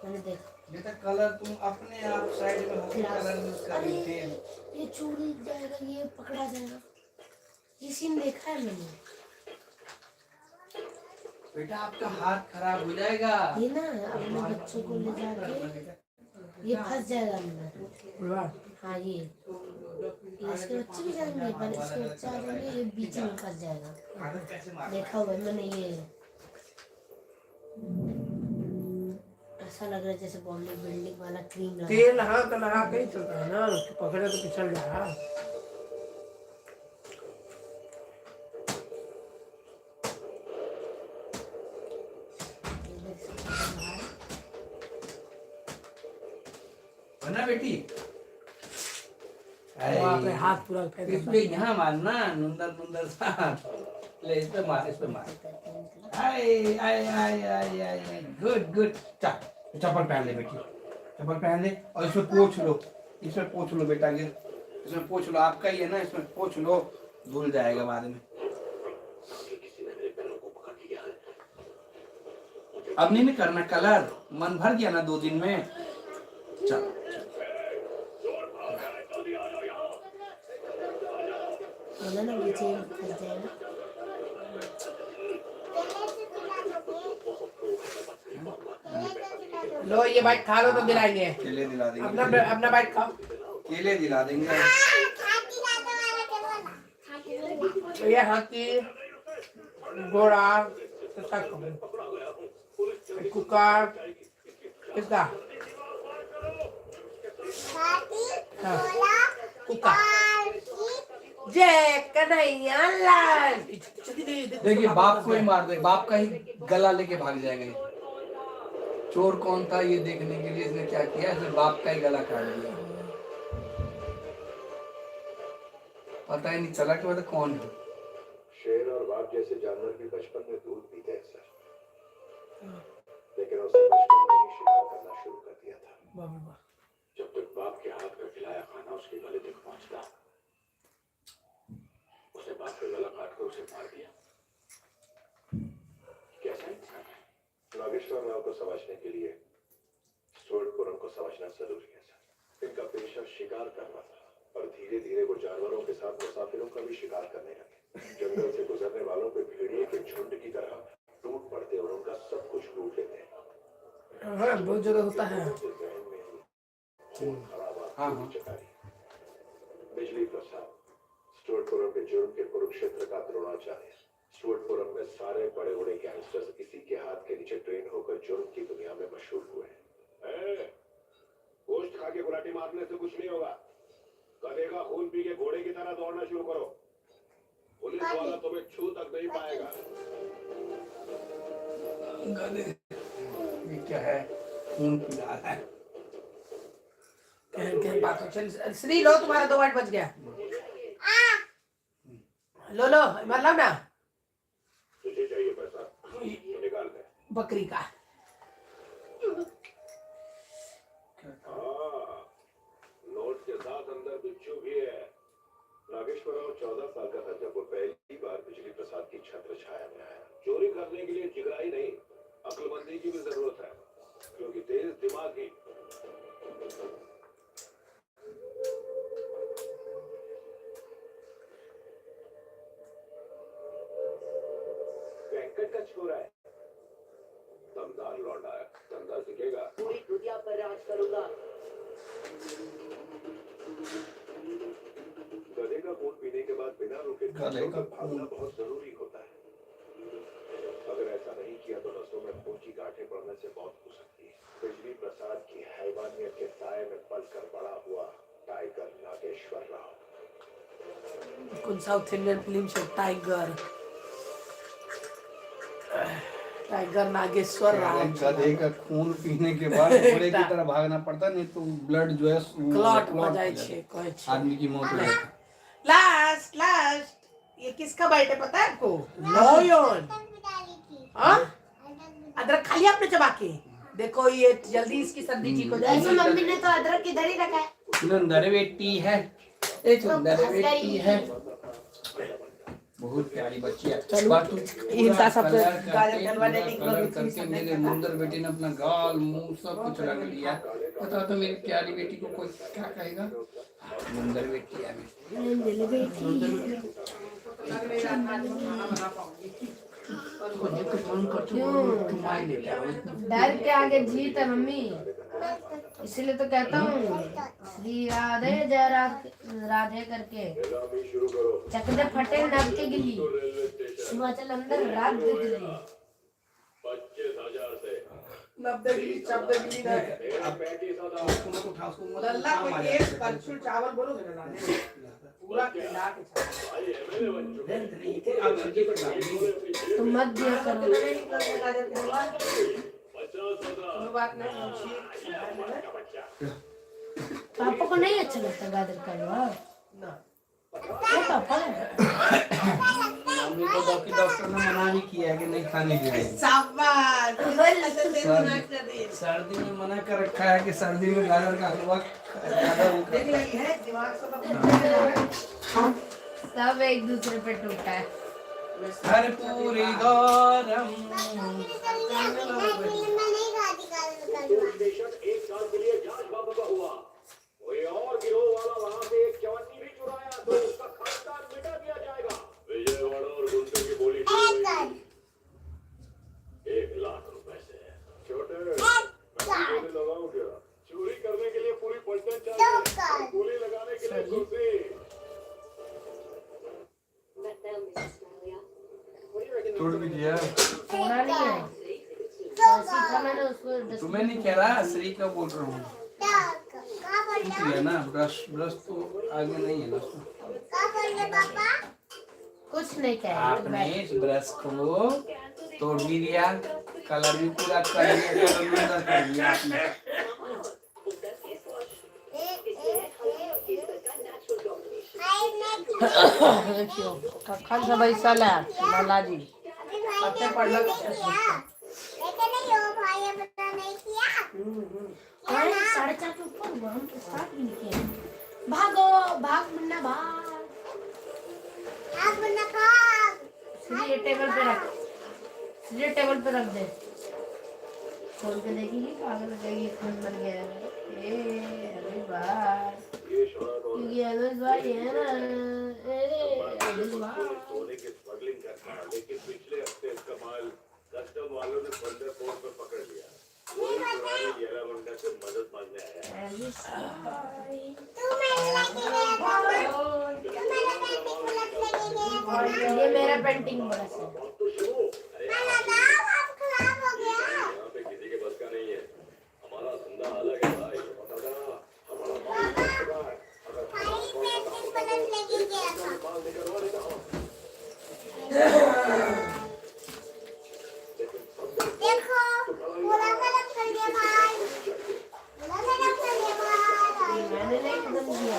मैंने देखा बेटा कलर तुम अपने आप साइड में होके कलर यूज कर रही थे। ये चूड़ी जाएगा ये पकड़ा जाएगा ये सीन देखा है मैंने। बेटा आपका हाथ खराब हो जाएगा। ये ना अपने बच्चों को ले जाके ये फंस जाएगा अंदर। हाँ ये इसके बच्चे भी जाएंगे पर इसके बच्चे आ जाएंगे ये बीच में फंस जाएगा। देखा हुआ है मैंने ये ऐसा लग रहा है जैसे बॉडी बिल्डिंग वाला क्रीम लगा तेल हाँ तो लगा के ही चलता है ना उसको पकड़े तो पिछल जाएगा। वरना बेटी वहाँ पे हाथ पूरा इस पे यहाँ मारना नुंदर नुंदर सा ले इस पे मार आय आय आय आय आय गुड गुड चप्पल पहन ले बेटी चप्पल पहन ले और इसमें पोंछ लो बेटा के इसमें पोंछ लो आपका ही है ना इसमें पोंछ लो धुल जाएगा बाद में। अब नहीं करना कलर मन भर गया ना 2 दिन में चल ना नीचे फंस जाएगा। लो ये बाइट खा लो तो दिलाएंगे केले दिला देंगे अपना बाइट खाओ केले दिला देंगे। तो ये हाथी घोड़ा कुकर किसका कुकर जय कन्हैया लाल। देखिए बाप को ही मार दे बाप का ही गला लेके भाग जाएगा ये। चोर कौन था ये देखने के लिए इसने क्या किया इसने बाप का ही गला काट दिया। पता ही नहीं चला कि मतलब कौन है। शेर और बाघ जैसे जानवर भी बचपन में दूध पीते हैं सर, लेकिन उसने बचपन में ही शिकार करना शुरू कर दिया था। जब तक बाप के हाथ का खिलाया खाना उसके गले तक पहुंचता उसने बाप का गला काट कर उसे मार दिया। कैसा इंसान है। नागेश्वर राव को समझने के लिए स्टुअर्टपुरम को समझना जरूरी है सर। इनका पेशा शिकार करना था और धीरे धीरे वो जानवरों के साथ मुसाफिरों का भी शिकार करने लगे। जंगल से गुजरने वालों पे भेड़िए के झुंड की तरह टूट पड़ते और उनका सब कुछ लूट लेते हैं। बहुत जगह होता है। बिजली प्रसाद स्टुअर्टपुरम के जुर्म के कुरुक्षेत्र का द्रोणाचार्य। स्टुअर्टपुरम में सारे बड़े बड़े गैंगस्टर्स इसी के हाथ के नीचे ट्रेन होकर जुर्म की दुनिया में मशहूर हुए हैं। गोश्त खा के गुलाटी मारने से कुछ नहीं होगा। गधे का खून पी के घोड़े की तरह दौड़ना शुरू करो। पुलिस वाला तुम्हें छू तक नहीं पाएगा। ये क्या है खून पिला रहा है। बात चल श्री लो तुम्हारा 2 मिनट बच गया। लो मतलब ना तुझे बकरी का। हाँ, नोट के साथ अंदर बिच्छू भी है। नागेश्वर राव 14 साल का था जब वो पहली बार बिजली प्रसाद की छत्र छाया में आया। चोरी करने के लिए जिगराई नहीं, अक्लमंदी की भी जरूरत है, क्योंकि तेज दिमाग ही वेंकट का छोरा है, दमदार लौंडा है, धंधा सीखेगा, पूरी दुनिया पर राज करूंगा। गधे का खून पीने के बाद बिना रुके गधे का भागना बहुत जरूरी होता है। अगर ऐसा नहीं किया तो नसों में खून की गांठें पड़ने से मौत हो सकती है। बिजली प्रसाद की हैवानियत के साए में पलकर बड़ा हुआ टाइगर नागेश्वर राव। कौन साउथ इंडियन फिल्म से टाइगर, टाइगर नागेश्वर राव। गधे का खून पीने के बाद घोड़े की तरह भागना पड़ता, नहीं तो ब्लड जो है क्लॉट हो जाए छे, कहे छे। आदमी की मौत हो जाती। लास्ट ये किसका बर्थडे पता है आपको? नोयन। हाँ? अदरक खा लिया आपने चबा के? देखो ये जल्दी इसकी सर्दी ठीक हो ऐसे जाएगी। मम्मी ने तो अदरक इधर ही रखा है। सुंदर बेटी है, ये सुंदर बेटी है, बहुत प्यारी बच्ची है। इनका सबसे गाजर का हलवा कलर करके मेरे मुंदर बेटी ने अपना गाल मुंह सब कुछ रख लिया। बता तो मेरी प्यारी बेटी को कोई क्या कहेगा? मुंदर बेटी है डर के आगे जीत है मम्मी, इसीलिए तो कहता हूँ श्री राधे जय राधे करके शुरू करो। चकदे फटे नब के गिली हिमाचल अंदर रात गिली 25,000 से 90 गिली 40 गिली ना। 35,000 लल्ला को एक कलछुल चावल बोलोगे ना लाने पूरा खिला के भाई एमएलए बन चुके हैं। तो मत दिया करो। 50,000 बात नहीं। पापा को नहीं अच्छा लगता गाजर का हलवा? वो पापा मम्मी को डॉक्टर ने मना भी किया है कि नहीं खाने के लिए। शाबाश। सर्दी में मना कर रखा है कि सर्दी में गाजर का हलवा ज्यादा वो देख लगी है दिमाग सब सब एक दूसरे पे टूटा है। पूरी गौरम। स्टेशन 1 साल के लिए जांच बाबा हुआ। कोई और गिरोह वाला वहां से एक चवन्नी भी चुराया तो उसका खानदान मिटा दिया जाएगा। विजयवाड़ा और गुंटूर की बोली 1 लाख रुपए से। छोटे मैं लगाऊं क्या? चोरी करने के लिए पूरी पलटन चाहिए, गोली लगाने के लिए कुर्सी। तोड़ भी दिया। थोड़ा नहीं है, सीखा मैंने उसको। तुम्हें नहीं कह रहा, श्री का बोल रहा हूँ। है ना, ब्रश ब्रश तो आगे नहीं है ना उसमें। कुछ नहीं कह आपने इस ब्रश को तोड़ भी दिया, कलर भी पूरा कर दिया, कलर कर दिया आपने। कखन से बैसल है लाला जी? अपने पढ़ लग 4:30 के ऊपर हुआ, हम तो स्टार्ट भी नहीं किए। भागो भाग मुन्ना भाग। श्री टेबल पे रख, श्री टेबल पे रख दे। खोल के देखेगी पागल हो जाएगी। खून बन गया अरे बार, क्योंकि अनस भाई है ना। सोने की स्मगलिंग करता है, लेकिन पिछले हफ्ते इसका माल कस्टम वालों ने बंदर पोर्ट पर पकड़ लिया। वही पुरानी येला मुंडा से मदद मांगने आया है। ये मेरा पेंटिंग ब्रश है। तो शुरू यहाँ पे किसी के बस का नहीं है। हमारा धंधा अलग है भाई, बताना हमारा माल है। अगर माल निकलवा देता हूँ। मैंने नहीं खत्म किया।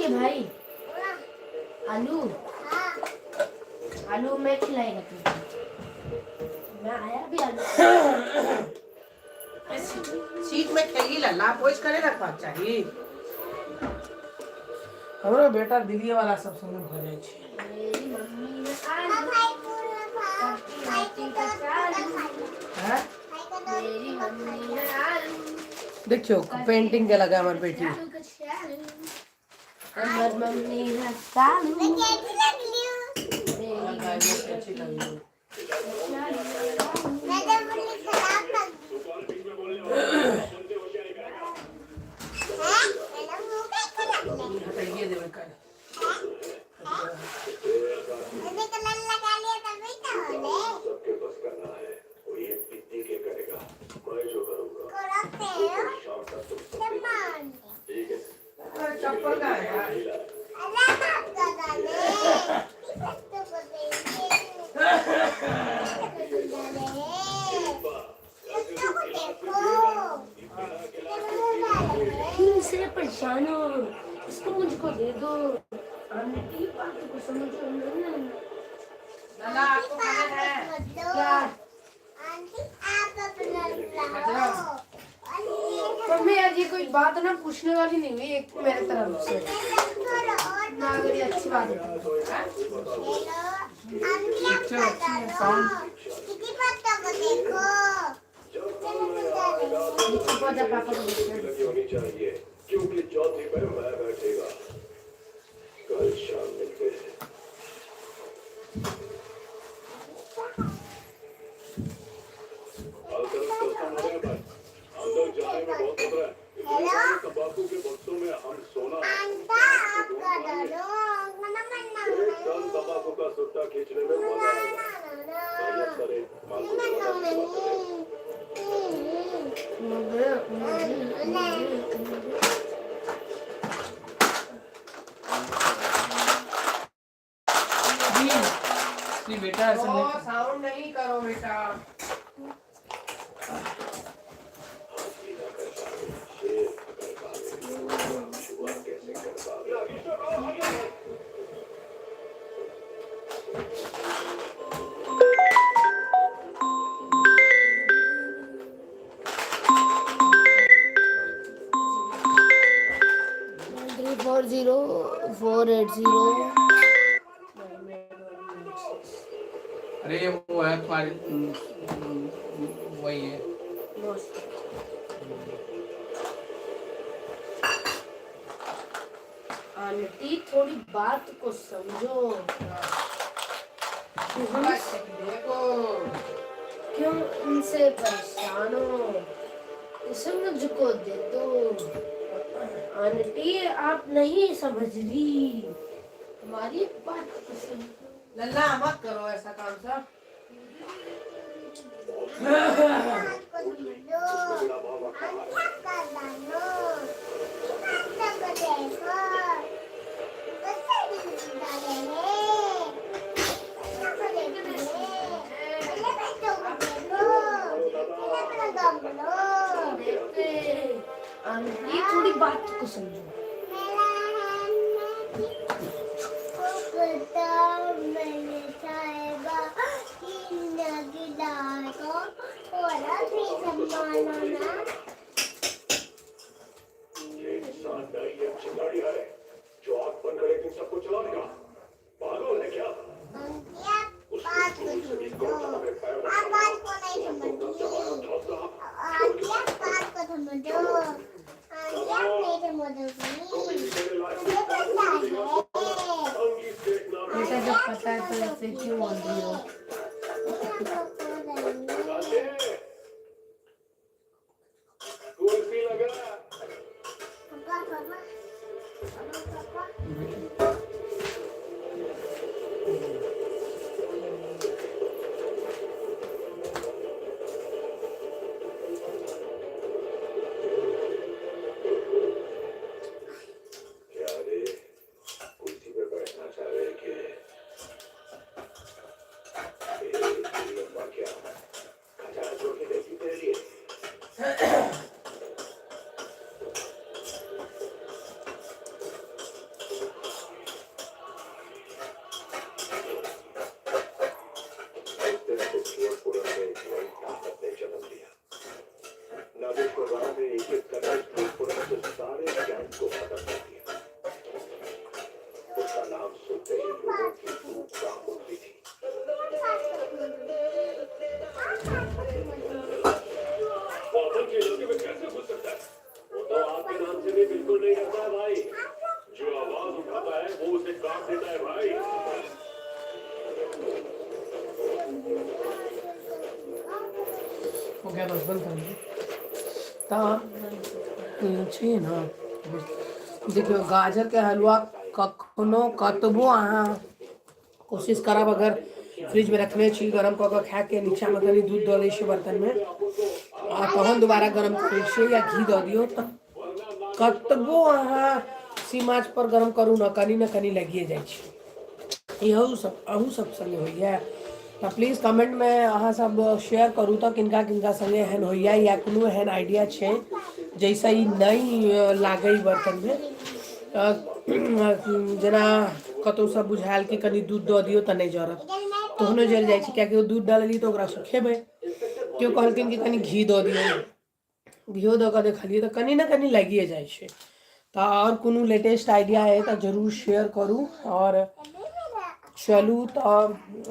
के भाई आलू आलू मैं खिलाएगा तुझे मैं आया भी आलू सीट में खेली लल्ला पोइस करे रखवा चाहिए हमरो बेटा दिल्ली वाला सब सुन भरे छे मेरी मम्मी ने आलू हैं मेरी मम्मी ने आलू देखियो पेंटिंग के लगा हमार बेटी हमर मम्मी ने आलू अच्छी लगी हटाइए देवे कर सबके बस करना है वो ये पिद्दी के करेगा मैं जो करूंगा शाम तक तुम सब ठीक है चप्पल का है यार से परेशान हो इसको मुझको दे दो आंटी बात को समझो लल्ला आपको खाना है क्या मम्मी आज ये कोई बात ना पूछने वाली नहीं हुई एक मेरे तरफ से ना अगर ये अच्छी बात है पापा को लगी होनी चाहिए क्योंकि चौथी पर मैं बैठेगा कल शाम मिलते हैं अंदर जाने में बहुत खतरा है तंबाकू के बक्सों में हम सोना एक टन तंबाकू का सुट्टा खींचने में मजा आएगा जी बेटा ऐसा नहीं साउंड नहीं करो बेटा कैसे कर पावे फोर 480 अरे वो है तुम्हारी वही है आंटी थोड़ी बात को समझो देखो क्यों इनसे परेशान हो इसे मुझको दे दो आंटी आप नहीं समझ रही हमारी बात को समझो लल्ला मत करो ऐसा काम सब आंटी थोड़ी बात को समझो ये इंसान नहीं है चिंगारी है जो आग बंद करे दिन सबको चला देगा पागल है क्या बेटा जब पता है तो ऐसे क्यों बोल रही हो कुल्फी लगा क्या रे कुर्सी पे बैठना चाह रहे कि लंबा क्या खजाना छोड़ के देती तेरे लिए नाम सुनते ही लोगों की धूप कांप उठती थी। वो अपन के इलाके में कैसे घुस सकता है? वो तो आपके नाम से भी बिल्कुल नहीं डरता है भाई। जो आवाज उठाता है वो उसे काट देता है भाई। हो गया, बस बंद कर दीजिए। चाहिए ना, देखियो गाजर के हलवा कखनो कतबो अहाँ कोशिश करब अगर फ्रिज में रखने छी गरम कऽ के खा के नीचा में कनी दूध दऽ दै छियै बर्तन में आ तहन दोबारा गरम करै छियै या घी दऽ दियौ तऽ कतबो अहाँ सीम आँच पर गरम करू ना कनी लगिए जाइ छै। इहो सब अहूँ सब संगे होइए तो प्लीज कमेंट में अहाँ सब शेयर करू तो किनका किनका संगे एहन होइए या कोनो एहन आइडिया छै जैसे ही नहीं लागे बर्तन में जेना कतौ सब बुझायल कि कनी दूध दऽ दियौ तऽ नहीं जरत तहनो जल जाइ छै कियाकि दूध डालली तो ओकरा सुखेबै। केओ कहलखिन कि कनी घी दऽ दियौ, घीओ दऽ कऽ देखलियै तऽ कनी ना कनी लागिए जाइ छै। तो और कोनो लेटेस्ट आइडिया है तो जरूर शेयर करू। और चलू तो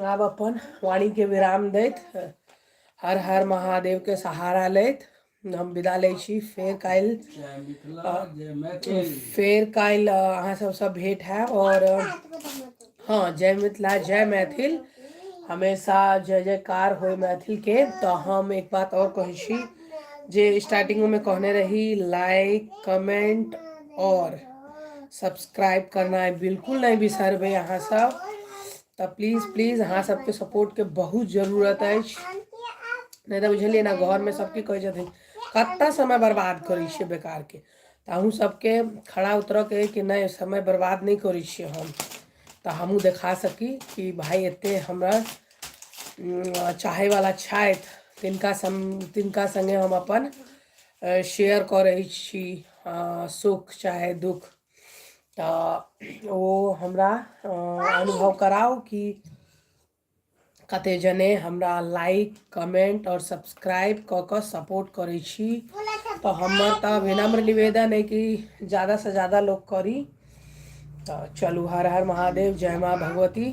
आब अपन वाणी के विराम दैत हर हर महादेव के सहारा लैत हम विदा लै छी। फेर काल्हि जय मिथिला जय मैथिल। फेर काल्हि अहाँ सब भेंट है। और हाँ, जय मिथिला जय मैथिल, हमेशा जय जयकार हो मैथिल के। तो हम एक बात और कहै छी जे स्टार्टिंग में कहने रही, लाइक कमेंट और सब्सक्राइब करना बिल्कुल नहीं बिसरबे अहाँ सब। तो प्लीज अहाँ सबके सपोर्ट के बहुत जरूरत है, नहीं तो बुझलिए ना घर में सबके कहे छथिन कत्ता समय बर्बाद करै छियै बेकार के। तो अहूँ सबके खड़ा उतर के कि नहीं समय बर्बाद नहीं करै छियै हम, तो हमहूँ देखा सकी कि भाई एते हमरा चाहे वाला छथि तिनका संगे हम अपन शेयर करै छी सुख चाहे दुख। तो वो हमरा अनुभव कराओ कि कते जने हमरा लाइक कमेंट और सब्सक्राइब क के सपोर्ट करै छी। तो हमर तो विनम्र निवेदन है कि ज़्यादा से ज़्यादा लोग करी। तो चलू हर हर महादेव, जय माँ भगवती।